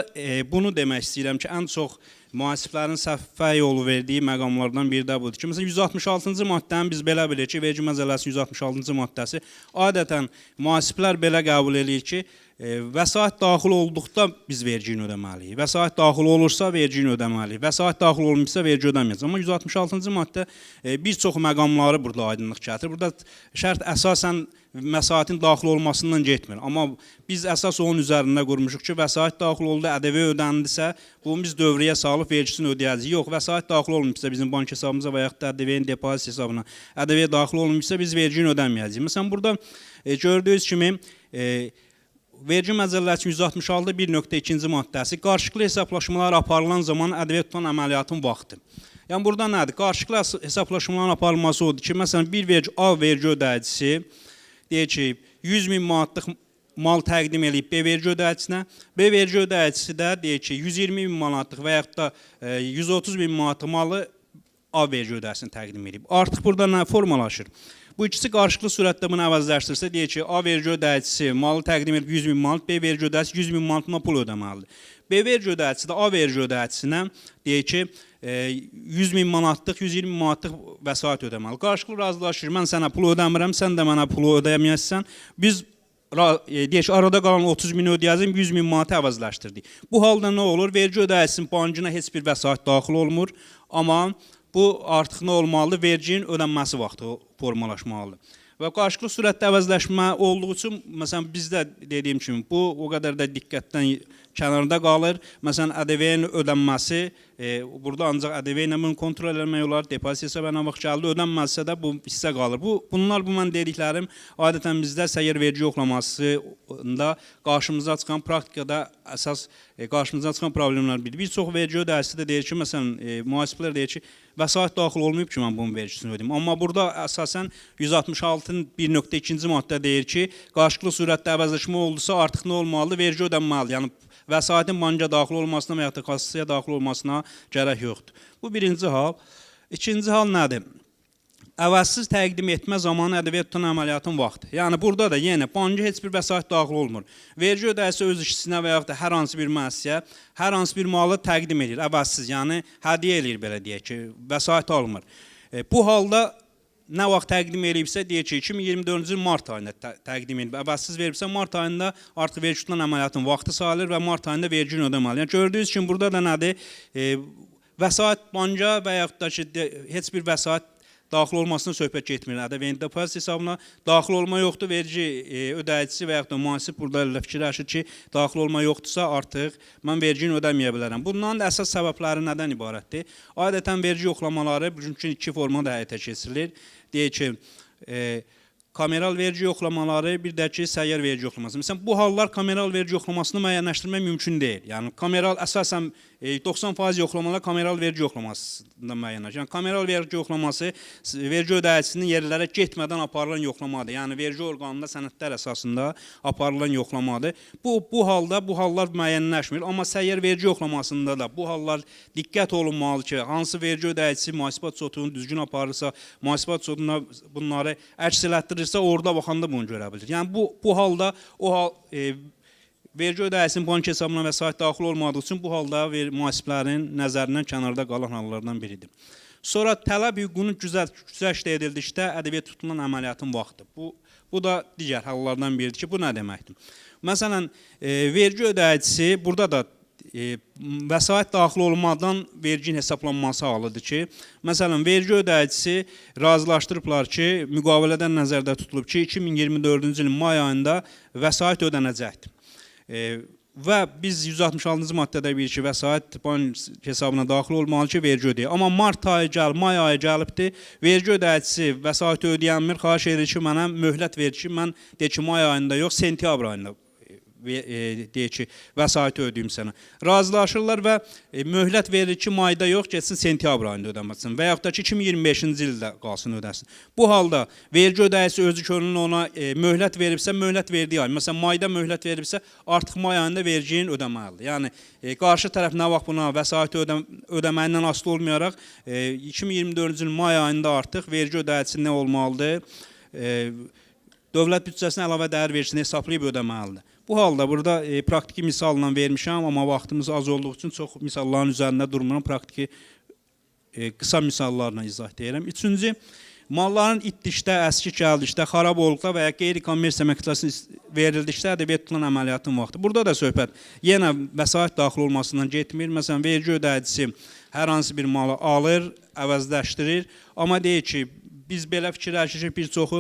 bunu demək istəyirəm ki, ən çox mühasiblərin səhvə yolu verdiyi məqamlardan biri də budur ki, məsələn 166-cı maddəni biz belə bilir ki, vergi məcəlləsinin 166-cı maddəsi adətən mühasiblər belə qəbul edir ki, vəsait daxil olduqda biz vergini ödəməliyik. Vəsait daxil olursa vergini ödəməliyik. Vəsait daxil olmuşsa vergi ödəməyəcək. Amma 166-cı maddə bir çox məqamları burada aydınlıq gətirir. Burada şərt əsasən vəsaitin daxil olmasından getmir. Amma biz əsas onun üzərində qurmuşuq ki, vəsait daxil oldu, ƏDV ödəndisə, bunu biz dövrəyə salıb vergisini ödəyəcəyik. Yox, vəsait daxil olmuşsa bizim bank hesabımıza və yaxud da ƏDV-nin depozit hesabına ƏDV daxil olmuşsa biz vergini ödəməyəcəyik. Məsələn, burada gördüyünüz kimi Vergi Məcəlləsinin 166 1.2-ci maddəsi qarşılıqlı hesablaşmalar aparılan zaman ƏDV tutan əməliyyatın vaxtı. Yəni burada nədir? Qarşılıqlı hesablaşmaların aparılması odur ki, məsələn bir A vergi ödəyicisi deyir ki, 100 min manatlıq mal təqdim edib B vergi ödəyicinə, B vergi ödəyicisi də deyir ki, 120 min manatlıq və yaxud da 130 min manatlıq malı A vergi ödəyicinə təqdim edib. Artıq burada nə formalaşır? Bu ikisi qarşılıqlı surətdə bunu əvəzləşdirsə, deyir ki, A vergi ödəyicisi malı təqdim edib 100 min manat, B vergi ödəyicisi 100 min manatına pul ödəməlidir. B vergi ödəyicisi də A vergi ödəyicinə deyir ki, 100 min manatlıq, 120 min manatlıq vəsait ödəməli. Qarşılıqlı razılaşır, mən sənə pulu ödəmirəm, sən də mənə pulu ödəyəməyəsən. Biz deyək ki, arada qalan 30 min ödəyəcəm, 100 min manatı əvəzləşdirdik. Bu halda nə olur? Vergi ödəyicisinin bankına heç bir vəsait daxil olmur, amma bu artıq nə olmalıdır? Verginin ödənməsi vaxtı formalaşmalıdır. Və qarşılıqlı surətdə əvəzləşmə olduğu üçün, məsələn, bizdə dediyim kimi, bu o qədər də diqqətdən kənarda qalır. Məsələn, ƏDV-nin ödənməsi, burada ancaq ƏDV ilə bunu kontrol etmək olar, depozit hesabına vaxt gəldi, ödənməzsə də bu hissə qalır. Bunlar bu mən dediklərim adətən bizdə səyir vergi yoxlamasında qarşımıza çıxan, praktikada əsas qarşımıza çıxan problemlər biridir. Bir çox vergi ödəyicisi də deyir ki, məsələn, mühasiblər deyir ki, vəsait daxil olmayıb ki, mən bunun vergisini ödəyim. Amma burada əsasən 166-nın 1.2-ci maddə deyir ki, qarşılıqlı surətdə əvəzləşmə oldusa artıq nə olmalıdır? Vergi ödənməlidir. Yəni vəsaitin banka daxil olmasına və yaxud da kassaya daxil olmasına gərək yoxdur. Bu birinci hal. İkinci hal nədir? Əvəzsiz təqdim etmə zamanı ƏDV tutan əməliyyatın vaxtı. Yəni burada da yenə banka heç bir vəsait daxil olmur. Vergi ödəyicisi öz işçisinə və yaxud da hər hansı bir müəssisəyə hər hansı bir malı təqdim edir, əvəzsiz, yəni hədiyyə eləyir belə deyək ki, vəsait almır. Bu halda nə vaxt təqdim edibsə, deyək ki, 2024-cü il mart ayında təqdim edib, əvəzsiz veribsə, mart ayında artıq vergi tutan əməliyyatın vaxtı sayılır və mart ayında vergini ödəməli. Yəni gördüyünüz kimi burada da nədir? Vəsait banka və yaxud da ki, heç bir vəsait daxil olmasına söhbət getmir. ƏDV-nin depozit hesabına daxil olma yoxdur. Vergi ödəyicisi və yaxud da mühasib burada elə fikirləşir ki, daxil olma yoxdursa artıq mən vergini ödəməyə bilərəm. Bunların da əsas səbəbləri nədən ibarətdir? Adətən vergi yoxlamaları bugünkü iki formada həyata keçirilir. Deyək ki, kameral vergi yoxlamaları, bir də ki, səyyar vergi yoxlaması. Məsələn, bu hallar kameral vergi yoxlamasını müəyyənləşdirmək mümkün deyil. Yəni, kameral əsasən 90% yoxlamalar kameral vergi yoxlamasında müəyyənləşir. Yəni, kameral vergi yoxlaması vergi ödəyicisinin yerlərə getmədən aparılan yoxlamadır. Yəni, vergi orqanında sənədlər əsasında aparılan yoxlamadır. Bu hallar müəyyənləşmir. Amma səyyar vergi yoxlamasında da bu hallar diqqət olunmalı ki, hansı vergi ödəyicisi mühasibat sotunu düzgün aparırsa, mühasibat sotuna bunları əks elətdirirsə, orada baxanda bunu görə bilir. Yəni, bu halda vergi ödəyicisinin bank hesabına vəsait daxil olmadığı üçün bu halda mühasiblərin nəzərindən kənarda qalan hallardan biridir. Sonra tələb hüququnun güzəşt edildikdə ƏDV tutulan əməliyyatın vaxtı. Bu da digər hallardan biridir ki, bu nə deməkdir? Məsələn, vergi ödəyicisi burada da vəsait daxil olmadan verginin hesablanması halıdır ki, məsələn, vergi ödəyicisi razılaşdırıblar ki, müqavilədən nəzərdə tutulub ki, 2024-cü ilin may ayında vəsait ödənəcəkdir. Və biz 166-cı maddədə bilir ki, vəsait bank hesabına daxil olmalı ki, vergi ödəyir. Amma mart ayı may ayı gəlibdir, vergi ödəyicisi vəsaiti ödəyənmir, xahiş edir ki, mənə möhlət verir ki, mən deyir ki, may ayında yox, sentyabr ayında deyir ki, vəsaiti ödəyim sənə. Razılaşırlar və möhlət verir ki, mayda yox, getsin sentyabr ayında ödəməsin və yaxud da ki, 2025-ci ildə qalsın ödəsin. Bu halda vergi ödəyicisi özü könlünə ona möhlət veribsə, möhlət verdiyi ay, məsələn, mayda möhlət veribsə, artıq may ayında vergini ödəməlidir. Yəni, qarşı tərəf nə vaxt buna vəsaiti ödəməyindən asılı olmayaraq, 2024-cü il may ayında artıq vergi ödəyicisi nə olmalıdır? Dövlət büdcəsinə əlavə dəyər vergisini hesablayıb ödəməlidir. Bu halda burada praktiki misalla vermişəm, amma vaxtımız az olduğu üçün çox misalların üzərində durmuram, praktiki qısa misallarla izah deyirəm. Üçüncü, malların itdikdə, əski gəldikdə, xarab olduqda və ya qeyri-kommersiya əməkdaşlığına verildikdə ədəbiyyat tutulan əməliyyatın vaxtı. Burada da söhbət yenə vəsait daxil olmasından getmir. Məsələn, vergi ödəyicisi hər hansı bir malı alır, əvəzləşdirir, amma deyir ki, biz belə fikirləşirik bir çoxu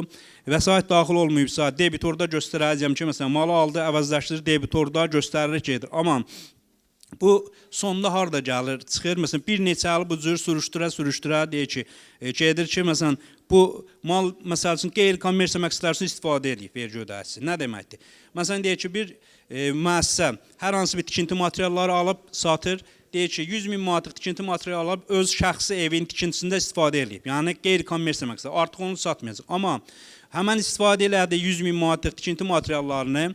vəsait daxil olmayıbsa, debitorda göstərəcəm ki, məsələn, malı aldı, əvəzləşdirir, debitorda göstərilir gedir. Amma bu sonda harda gəlir, çıxır, məsələn, bir neçə əli bu cür sürüşdürə, deyir ki, gedir ki, məsələn, bu mal, məsəl üçün, qeyri-kommersiya məqsədlər üçün istifadə edib vergi ödəyicisi. Nə deməkdir? Məsələn, deyir ki, bir müəssisə hər hansı bir tikinti materialları alıb, satır, deyir ki, 100 min manatlıq tikinti materialı alıb öz şəxsi evin tikintisində istifadə edib. Yəni, qeyri-kommersiya məqsədi. Artıq onu satmayacaq. Amma həmən istifadə elədiyi 100 min manatlıq tikinti materiallarını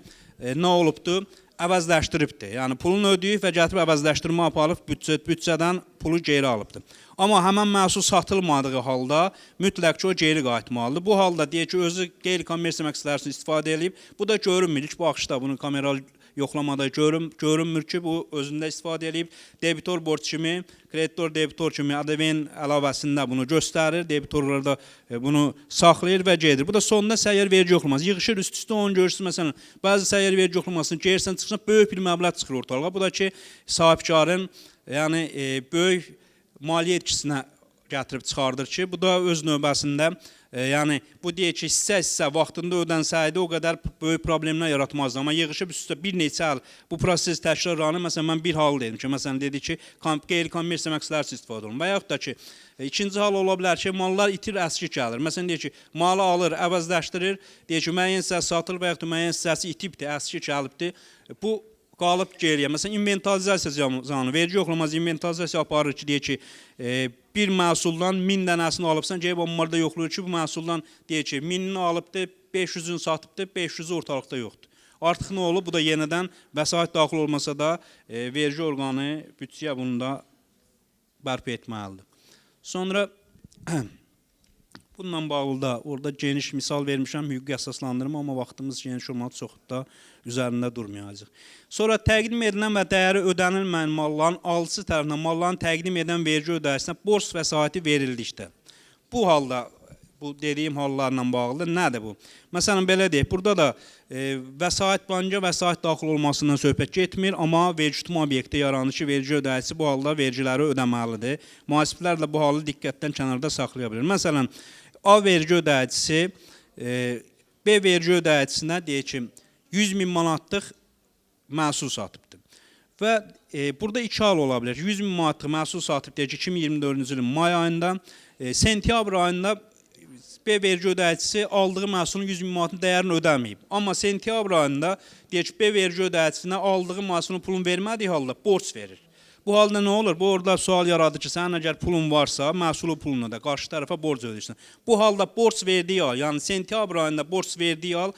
nə olubdur? Əvəzləşdiribdir. Yəni, pulunu ödəyib və gətirib əvəzləşdirmə aparıb büdcədən pulu geri alıbdır. Amma həmən məhsul satılmadığı halda mütləq ki, o geri qayıtmalıdır. Bu halda deyir ki, özü qeyri-kommersiya məqsədlər üçün istifadə edib. Bu da görünmür. İlk baxışda bunu kameral yoxlamada görünmür ki, bu özündə istifadə edib. Debitor borc kimi, kreditor debitor kimi ƏDV-nin əlavəsində bunu göstərir. Debitorlar da bunu saxlayır və gedir. Bu da sonunda səyyar vergi yoxlaması. Yığışır üst-üstə onu görürsünüz. Məsələn, bəzi səyyar vergi yoxlamasını gerirsən, çıxırsan, böyük bir məbləğ çıxır ortalığa. Bu da ki, sahibkarın yəni, böyük maliyyə etkisinə gətirib çıxardır ki, bu da öz növbəsində yəni bu deyir ki, hissə vaxtında ödənsəydi o qədər böyük problemlər yaratmazdı. Amma yığışıb üstə bir neçə il bu proses təkrarlanır. Məsələn, mən bir hal dedim ki, məsələn, dedi ki, qeyri-kommersiya məqsədlər üçün istifadə olunur. Və yaxud da ki, ikinci hal ola bilər ki, mallar itir, əski gəlir. Məsələn, deyir ki, malı alır, əvəzləşdirir, deyir ki, müəyyən hissəsi satılır və yaxud da müəyyən hissəsi itibdir, əski gəlibdir. Bu qalıb geriyə. Məsələn, inventarizasiya zamanı, vergi yoxlaması inventarizasiya aparır ki, deyir ki, bir məhsuldan 1000 dənəsini alıbsan, gəlib onlarda yoxlayır ki, bu məhsuldan deyir ki, 1000-ini alıbdır, 500-ünü satıbdır, 500-ü ortalıqda yoxdur. Artıq nə olub? Bu da yenidən vəsait daxil olmasa da vergi orqanı büdcəyə bunu da bərpa etməlidir. Sonra bununla bağlı da orada geniş misal vermişəm, hüquqi əsaslandırma, amma vaxtımız geniş olmadı, çox da üzərində durmayacaq. Sonra təqdim edilən və dəyəri ödənilməyən malların alıcısı tərəfindən malların təqdim edən vergi ödəyicinə borc vəsaiti verildikdə. Bu halda, bu dediyim hallarla bağlı nədir bu? Məsələn, belə deyək, burada da vəsait banka vəsait daxil olmasından söhbət getmir, amma vergi tutma obyekti yaranır ki, vergi ödəyicisi bu halda vergiləri ödəməlidir. Mühasiblər də bu halı diqqətdən kənarda saxlaya bilir. Məsələn, A vergi ödəyicisi B vergi ödəyicisinə deyir ki, 100 min manatlıq məhsul satıbdır. Və burada iki hal ola bilər. 100 min manatlıq məhsul satıb deyir ki, 2024-cü ilin may ayında, sentyabr ayında B vergi ödəyicisi aldığı məhsulun 100 min manatın dəyərini ödəməyib. Amma sentyabr ayında deyir ki, B vergi ödəyicinə aldığı məhsulun pulunu vermədiyi halda borc verir. Bu halda nə olur? Bu orada sual yaradır ki, sənin əgər pulun varsa, məhsulu pulunu da qarşı tərəfə borc ödəyirsən. Bu halda borc verdiyi al, yəni sentyabr ayında borc verdiyi al,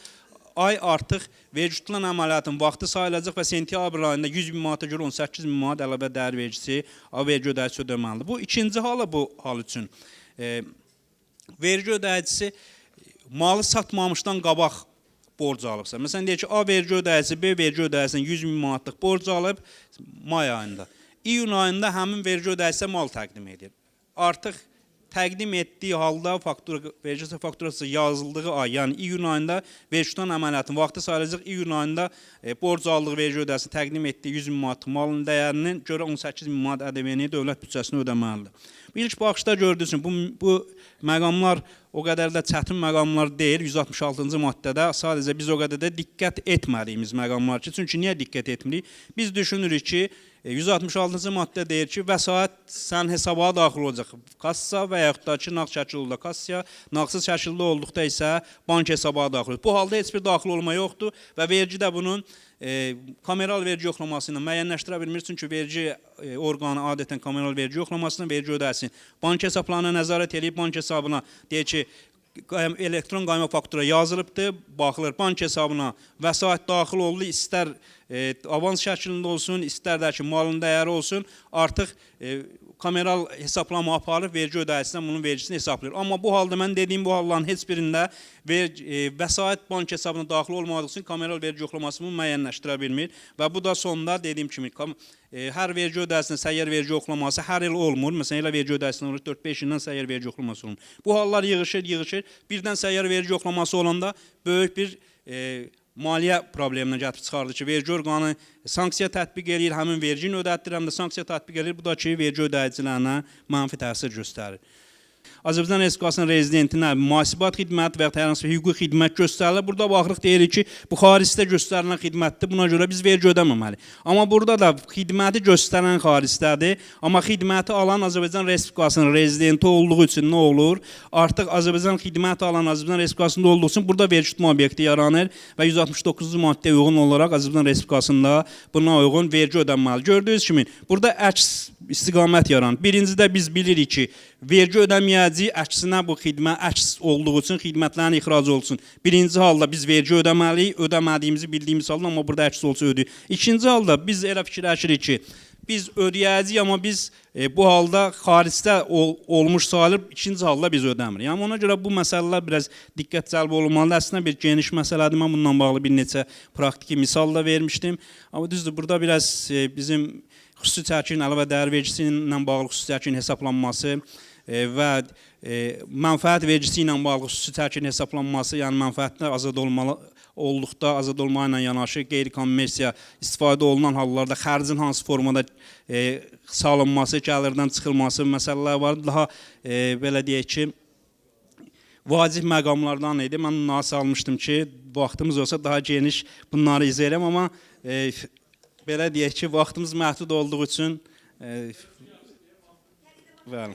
ay artıq vergi tutulan əməliyyatın vaxtı sayılacaq və sentyabr ayında 100 min manata görə 18 min manat əlavə dəyər vergisi vergi ödəyicisi ödəməlidir. Bu ikinci halı bu hal üçün. Vergi ödəyicisi malı satmamışdan qabaq borc alıbsa. Məsələn, deyir ki, A vergi ödəyicisi B vergi ödəyicisindən 100 min manatlıq borc alıb may ayında. İyun ayında həmin vergi ödəyicisi mal təqdim edir. Artıq təqdim etdiyi halda vergi fakturası yazıldığı ay, yəni iyun ayında vergi tutan əməliyyatın vaxtı sayılacaq. İyun ayında borc aldığı vergi ödəsi təqdim etdiyi 100 min manat malın dəyərinin görə 18 min manat ƏDV-ni dövlət büdcəsinə ödəməlidir. İlk baxışda gördüyünüz bu məqamlar o qədər də çətin məqamlar deyil. 166-cı maddədə sadəcə biz o qədər də diqqət etmədiyimiz məqamlar ki, çünki niyə diqqət etmirik? Biz düşünürük ki, 166-cı maddə deyir ki, vəsait sən hesaba daxil olacaq. Kassa və yaxud da ki, nağd şəkildə olduqda kassaya, nağdsız şəkildə olduqda isə bank hesaba daxil olur. Bu halda heç bir daxil olma yoxdur və vergi də bunun kameral vergi yoxlaması ilə müəyyənləşdirə bilmir. Çünki vergi orqanı adətən kameral vergi yoxlamasına vergi ödəsin. Bank hesablarına nəzarət edib, bank hesabına deyir ki, elektron qayma faktura yazılıbdır, baxılır bank hesabına vəsait daxil oldu, istər avans şəklində olsun, istər də ki, malın dəyəri olsun, artıq kameral hesablama aparıb vergi ödəyicisindən bunun vergisini hesablayır. Amma bu halda mən dediyim bu halların heç birində vəsait bank hesabına daxil olmadığı üçün kameral vergi yoxlamasını müəyyənləşdirə bilmir və bu da sonda dediyim kimi hər vergi ödəyicisinin səyyar vergi yoxlaması hər il olmur. Məsələn, elə vergi ödəyicisinin olur 4-5 ildən səyyar vergi yoxlaması olmur. Bu hallar yığışır. Birdən səyyar vergi yoxlaması olanda böyük bir maliyyə probleminə gətirib çıxardı ki, vergi orqanı sanksiya tətbiq edir, həmin vergini ödətdir, həm də sanksiya tətbiq edir. Bu da ki, vergi ödəyicilərinə mənfi təsir göstərir. Azərbaycan Respublikasının rezidentinə mühasibat xidməti və ya hər hansı hüquqi xidmət göstərilir. Burada baxırıq deyirik ki, bu xaricdə göstərilən xidmətdir, buna görə biz vergi ödəməməliyik. Amma burada da xidməti göstərən xaricdədir, amma xidməti alan Azərbaycan Respublikasının rezidenti olduğu üçün nə olur? Artıq Azərbaycan xidməti alan Azərbaycan Respublikasında olduğu üçün burada vergi tutma obyekti yaranır və 169-cu maddəyə uyğun olaraq Azərbaycan Respublikasında buna uyğun vergi ödənməlidir. Gördüyünüz kimi, burada əks istiqamət yaranır. Birincidə biz bilirik ki, vergi ödəməyəcək, əksinə bu xidmət əks olduğu üçün xidmətlərin ixracı olsun. Birinci halda biz vergi ödəməliyik, ödəmədiyimizi bildiyimiz halda, amma burada əks olsa ödəyik. İkinci halda biz elə fikirləşirik ki, biz ödəyəcəyik, amma biz bu halda xaricdə olmuş sayılır, ikinci halda biz ödəmirik. Yəni ona görə bu məsələlər biraz diqqət cəlb olunmalıdır. Əslində bir geniş məsələdir. Mən bununla bağlı bir neçə praktiki misal da vermişdim. Amma düzdür, burada biraz bizim xüsusi çəkin əlavə dəyər vergisi ilə bağlı xüsusi çəkin hesablanması və mənfəət vergisi ilə bağlı xüsusi çəkin hesablanması, yəni mənfəətlər azad olduqda, azad olma ilə yanaşı qeyri-kommersiya istifadə olunan hallarda xərcin hansı formada salınması, gəlirdən çıxılması məsələlər var. Daha belə deyək ki, vacib məqamlardan idi. Mən nasıl almışdım ki, vaxtımız olsa daha geniş bunları izləyirəm, amma belə deyək ki, vaxtımız məhdud olduğu üçün bəli.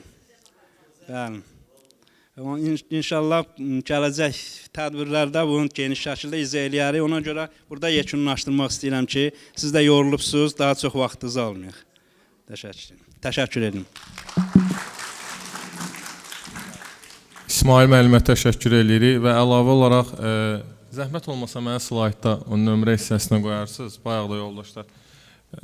İnşallah gələcək tədbirlərdə bunu geniş şəkildə izah eləyərik. Ona görə burada yekunlaşdırmaq istəyirəm ki, siz də yorulubsuz, daha çox vaxtınızı almayaq. Təşəkkür edim. İsmail müəllimə təşəkkür edirik və əlavə olaraq zəhmət olmasa mənə slaytda o nömrə hissəsinə qoyarsınız. Bayaq da yoldaşlar.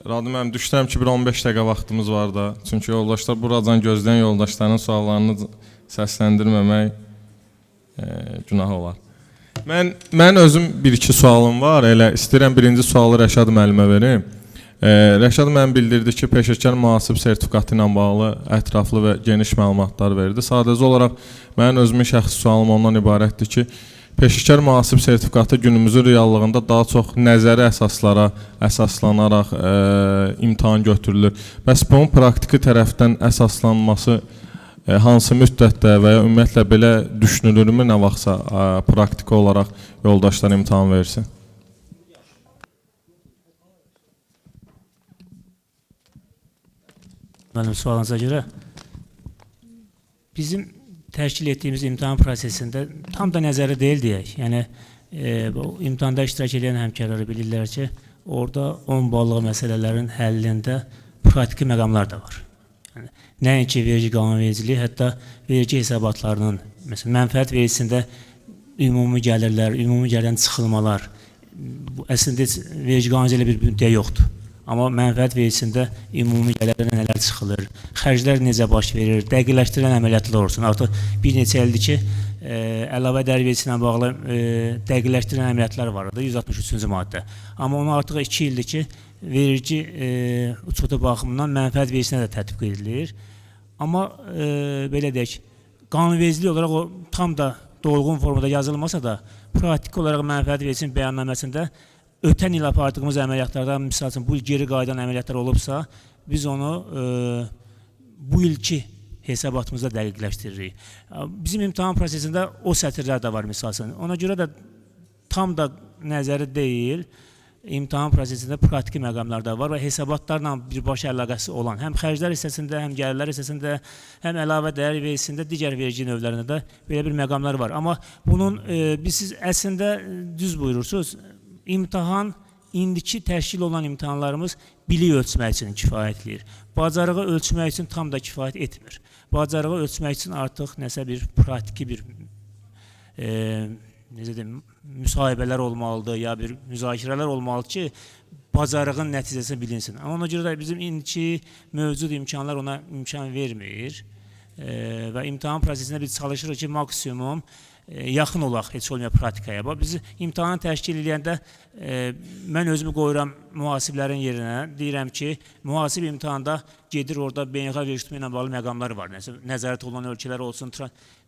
Radim mənim düşdüm ki, bir 15 dəqiqə vaxtımız var da. Çünki yoldaşlar buradan gözləyən yoldaşların suallarını səsləndirməmək günah olar. Mən özüm bir-iki sualım var. Elə istəyirəm birinci sualı Rəşad müəllimə verim. Rəşad müəllim bildirdi ki, peşəkar mühasib sertifikatı ilə bağlı ətraflı və geniş məlumatlar verdi. Sadəcə olaraq mənim özümün şəxsi sualım ondan ibarətdir ki, peşəkar mühasib sertifikatı günümüzün reallığında daha çox nəzəri əsaslara əsaslanaraq imtahan götürülür. Bəs bunun praktiki tərəfdən əsaslanması hansı müddətdə və ya ümumiyyətlə belə düşünülürmü nə vaxtsa praktiki olaraq yoldaşlar imtahan versin? Mənim sualınıza görə bizim təşkil etdiyimiz imtahan prosesində tam da nəzəri deyil deyək. Yəni bu imtahanda iştirak edən həmkarları bilirlər ki, orada 10 ballıq məsələlərin həllində praktiki məqamlar da var. Yəni, nəinki vergi qanunvericiliyi, hətta vergi hesabatlarının, məsələn, mənfəət vergisində ümumi gəlirlər, ümumi gəlirdən çıxılmalar, əslində vergi qanunvericiliyi bir müddəyə yoxdur. Amma mənfəət vergisində ümumi gəlirlərdən nələr çıxılır, xərclər necə baş verir, dəqiqləşdirilən əməliyyatlar olsun. Artıq bir neçə ildir ki, əlavə dəyər vergisi ilə bağlı dəqiqləşdirilən əməliyyatlar var idi, 163-cü maddə. Amma onu artıq 2 ildir ki, vergi uçotu baxımından mənfəət vergisinə də tətbiq edilir. Amma belə deyək, qanunvericilik olaraq o tam da dolğun formada yazılmasa da, praktik olaraq mənfəət versin bəyannaməsində ötən il apardığımız əməliyyatlarda, misal üçün bu il geri qayıdan əməliyyatlar olubsa, biz onu bu ilki hesabatımızda dəqiqləşdiririk. Bizim imtahan prosesində o sətirlər də var misal üçün. Ona görə də tam da nəzəri deyil, imtahan prosesində praktiki məqamlar da var və hesabatlarla birbaşa əlaqəsi olan, həm xərclər hissəsində, həm gəlirlər hissəsində, həm əlavə dəyər vergisində, digər vergi növlərində də belə bir məqamlar var. Amma bunun, siz əslində düz buyurursunuz, imtahan, indiki təşkil olan imtahanlarımız bilik ölçmək üçün kifayətləyir. Bacarığı ölçmək üçün tam da kifayət etmir. Bacarığı ölçmək üçün artıq nəsə bir praktiki bir müsahibələr olmalıdır, ya bir müzakirələr olmalıdır ki, bacarığın nəticəsi bilinsin. Amma ona görə də bizim indiki mövcud imkanlar ona imkan vermir və imtahan prosesində biz çalışırıq ki, maksimum yaxın olaq heç olmayan praktikaya. Biz imtahanı təşkil edəndə mən özümü qoyuram mühasiblərin yerinə, deyirəm ki, mühasib imtahanda gedir orada beynəlxalq vergi ilə bağlı məqamlar var. Nəzarət olunan ölkələr olsun,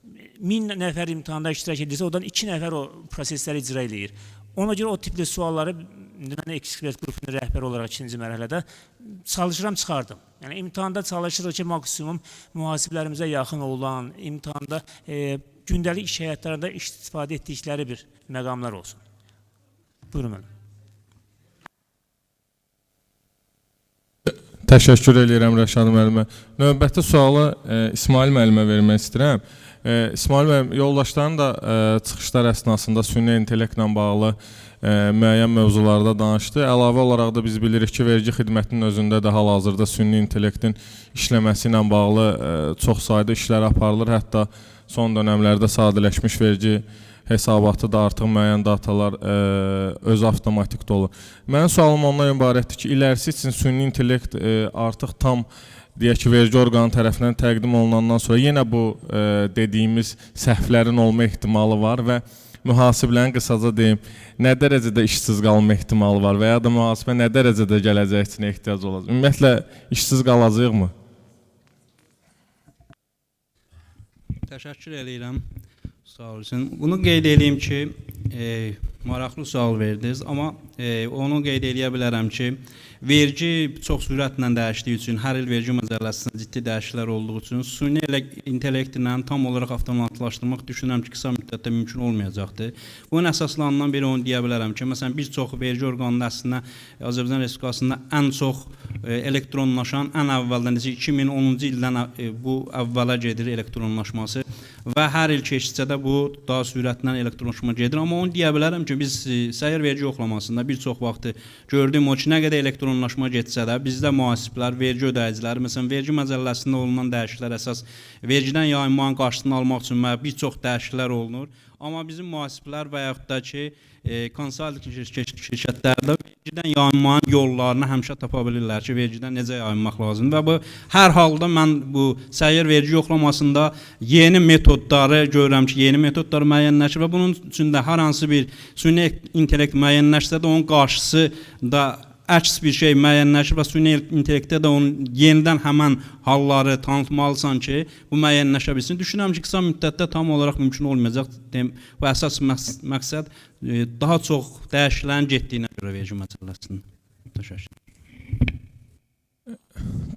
1000 nəfər imtahanda iştirak edirsə, odan 2 nəfər o prosesləri icra edir. Ona görə o tipli sualları mən ekspert qrupunun rəhbəri olaraq 2-ci mərhələdə çalışıram, çıxardım. Yəni imtahanda çalışırıq ki, maksimum mühasiblərimizə yaxın olan, imtahanda gündəlik iş həyatlarında istifadə etdikləri bir məqamlar olsun. Buyurun mənim. Təşəkkür edirəm Rəşad müəllimə. Növbəti sualı İsmail müəllimə vermək istəyirəm. İsmail müəllim, yoldaşların da çıxışlar əsnasında süni intellektlə bağlı müəyyən mövzularda danışdı. Əlavə olaraq da biz bilirik ki, vergi xidmətinin özündə də hal-hazırda süni intellektin işləməsi ilə bağlı çox sayda işlər aparılır. Hətta son dönəmlərdə sadələşmiş vergi hesabatı da artıq müəyyən datalar öz avtomatik olur. Mənim sualım ondan ibarətdir ki, ilərisi üçün süni intellekt artıq tam deyək ki, vergi orqanı tərəfindən təqdim olunandan sonra yenə bu dediyimiz səhvlərin olma ehtimalı var və mühasiblərin qısaca deyim, nə dərəcədə işsiz qalma ehtimalı var və ya da mühasibə nə dərəcədə gələcək üçün ehtiyac olacaq? Ümumiyyətlə, işsiz qalacaq mı? Təşəkkür edirəm. Sağ olun. Bunu qeyd edeyim ki, maraqlı sual verdiniz, amma onu qeyd edə bilərəm ki, vergi çox sürətlə dəyişdiyi üçün, hər il vergi məcəlləsində ciddi dəyişikliklər olduğu üçün süni intellektlə tam olaraq avtomatlaşdırmaq düşünürəm ki, qısa müddətdə mümkün olmayacaqdır. Bunun əsaslarından biri onu deyə bilərəm ki, məsələn, bir çox vergi orqanında əslində Azərbaycan Respublikasında ən çox elektronlaşan, ən əvvəldən 2010-cu ildən bu əvvələ gedir elektronlaşması və hər il keçdikcə də bu daha sürətlə elektronlaşma gedir. Amma onu deyə bilərəm ki, biz səhiyyə vergi yoxlamasında bir çox vaxtı gördüyüm o ki, nə qədər elektronlaşma getsə də bizdə mühasiblər, vergi ödəyicilər, məsələn, vergi məcəlləsində olunan dəyişikliklər əsas vergidən yayınmanın qarşısını almaq üçün bir çox dəyişikliklər olunur. Amma bizim mühasiblər və yaxud da ki, konsalting şirkətlərdə vergidən yayınmanın yollarını həmişə tapa bilirlər ki, vergidən necə yayınmaq lazımdır. Və bu, hər halda mən bu səhiyyə vergi yoxlamasında yeni metodları görürəm ki, yeni metodlar müəyyənləşir və bunun üçün də hər hansı bir süni intellekt müəyyənləşsə də onun qarşısı da əks bir şey müəyyənləşir və süni intellektdə də onun yenidən həmən halları tanıtmalısan ki, bu müəyyənləşə bilsin. Düşünürəm ki, qısa müddətdə tam olaraq mümkün olmayacaq. Bu əsas məqsəd daha çox dəyişikliklərin getdiyinə görə vergi məcəlləsinin. Təşəkkür.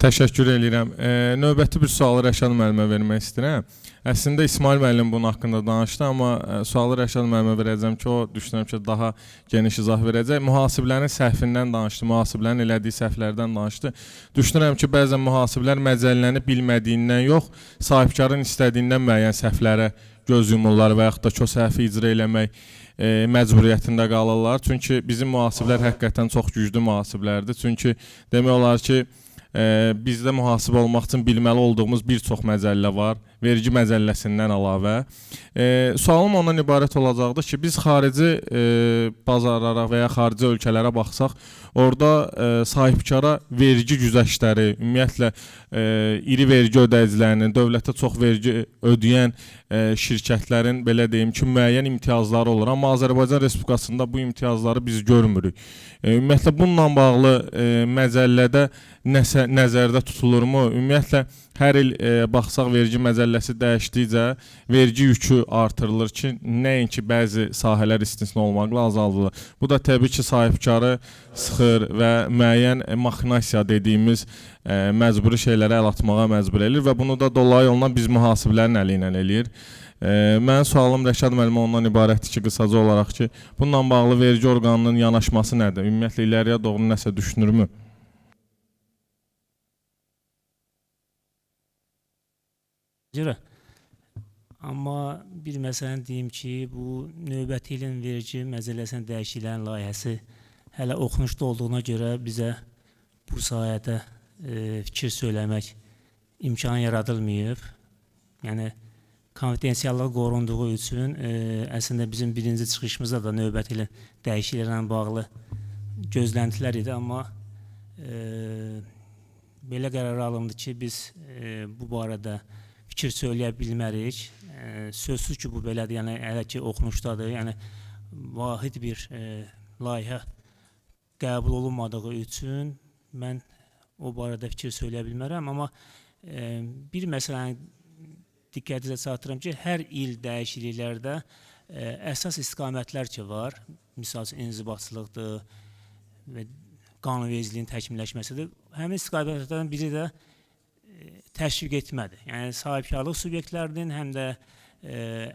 Təşəkkür edirəm. Növbəti bir sualı Rəşad müəllimə vermək istəyirəm. Əslində İsmail müəllim bunun haqqında danışdı, amma sualı Rəşad müəllimə verəcəm ki, o düşünürəm ki, daha geniş izah verəcək. Mühasiblərin səhvindən danışdı, mühasiblərin elədiyi səhvlərdən danışdı. Düşünürəm ki, bəzən mühasiblər məcəlləni bilmədiyindən yox, sahibkarın istədiyindən müəyyən səhvlərə göz yumurlar və yaxud da ki, o səhvi icra eləmək məcburiyyətində qalırlar. Çünki bizim mühasiblər həqiqətən çox güclü mühasiblərdir. Çünki demək olar ki, bizdə mühasibə olmaq üçün bilməli olduğumuz bir çox məcəllə var, vergi məcəlləsindən əlavə. Sualım ondan ibarət olacaqdır ki, biz xarici bazarlara və ya xarici ölkələrə baxsaq, orada sahibkara vergi güzəştləri, ümumiyyətlə iri vergi ödəyicilərinin, dövlətə çox vergi ödəyən şirkətlərin, belə deyim ki, müəyyən imtiyazları olur. Amma Azərbaycan Respublikasında bu imtiyazları biz görmürük. Ümumiyyətlə, bununla bağlı məcəllədə nəsə nəsə nəzərdə tutulurmu? Ümumiyyətlə hər il baxsaq vergi məcəlləsi dəyişdikcə vergi yükü artırılır ki, nəinki bəzi sahələr istisna olmaqla azaldılır. Bu da təbii ki, sahibkarı sıxır və müəyyən maxinasiya dediyimiz məcburi şeylərə əl atmağa məcbur edir və bunu da dolayı yolundan biz mühasiblərin əli ilə eləyir. Mənim sualım Rəşad müəllimə ondan ibarətdir ki, qısaca olaraq ki, bununla bağlı vergi orqanının yanaşması nədir? Ümumiyyətlə ileriyə doğru nəsə düşünürmü? Görə. Amma bir məsələni deyim ki, bu növbəti ilin vergi məcəlləsinin dəyişikliklərin layihəsi hələ oxunuşda olduğuna görə bizə bu sahədə fikir söyləmək imkanı yaradılmayıb. Yəni, konfidensiallığı qorunduğu üçün əslində bizim birinci çıxışımızda da növbəti ilin dəyişikliklərlə bağlı gözləntilər idi, amma belə qərar alındı ki, biz bu barədə fikir söyləyə bilmərik. Sözsüz ki, bu belədir, yəni hələ ki oxunuşdadır, yəni vahid bir layihə qəbul olunmadığı üçün mən o barədə fikir söyləyə bilmərəm, amma bir məsələni diqqətinizə çatdırıram ki, hər il dəyişikliklərdə əsas istiqamətlər ki var, misal üçün inzibatçılıqdır və qanunvericiliyin təkmilləşməsidir. Həmin istiqamətlərdən biri də təşviq etmədir. Yəni, sahibkarlıq subyektlərinin, həm də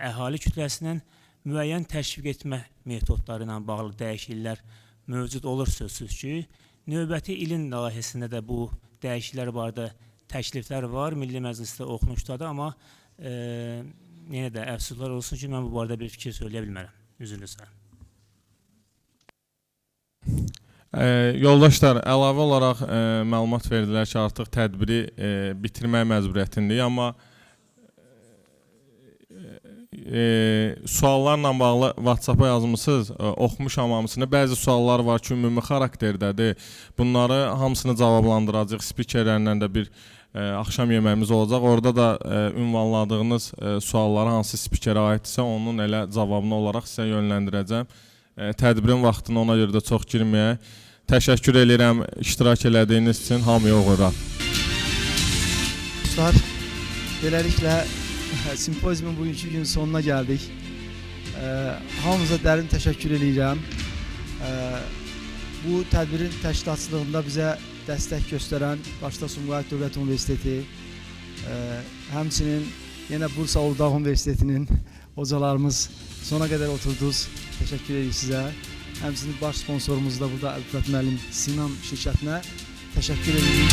əhali kütləsinin müəyyən təşviq etmə metodları ilə bağlı dəyişikliklər mövcud olur sözsüz ki, növbəti ilin layihəsində də bu dəyişikliklər barədə təkliflər var, Milli Məclisdə oxunuşdadır, amma yenə də əfsuslar olsun ki, mən bu barədə bir fikir söyləyə bilmərəm. Üzrünüz sağ. Yoldaşlar, əlavə olaraq məlumat verdilər ki, artıq tədbiri bitirmək məcburiyyətindəyik, amma suallarla bağlı WhatsApp-a yazmışsınız, oxumuşam hamısını. Bəzi suallar var ki, ümumi xarakterdədir. Bunları hamısını cavablandıracaq. Spikerlərlə də bir axşam yeməyimiz olacaq. Orada da ünvanladığınız sualları hansı spikerə aiddirsə, onun elə cavabını olaraq sizə yönləndirəcəm. Tədbirin vaxtını ona görə də çox girməyək. Təşəkkür edirəm iştirak elədiyiniz üçün. Hamıya uğurlar. Dostlar, beləliklə simpoziumun bugünkü gün sonuna gəldik. Hamınıza dərin təşəkkür edirəm. Bu tədbirin təşkilatçılığında bizə dəstək göstərən başda Sumqayıt Dövlət Universiteti, həmçinin yenə Bursa Uludağ Universitetinin hocalarımız sona qədər oturdunuz. Təşəkkür edirik sizə. Həmçinin baş sponsorumuz da burada Əlfət müəllim Sinan şirkətinə təşəkkür edirik.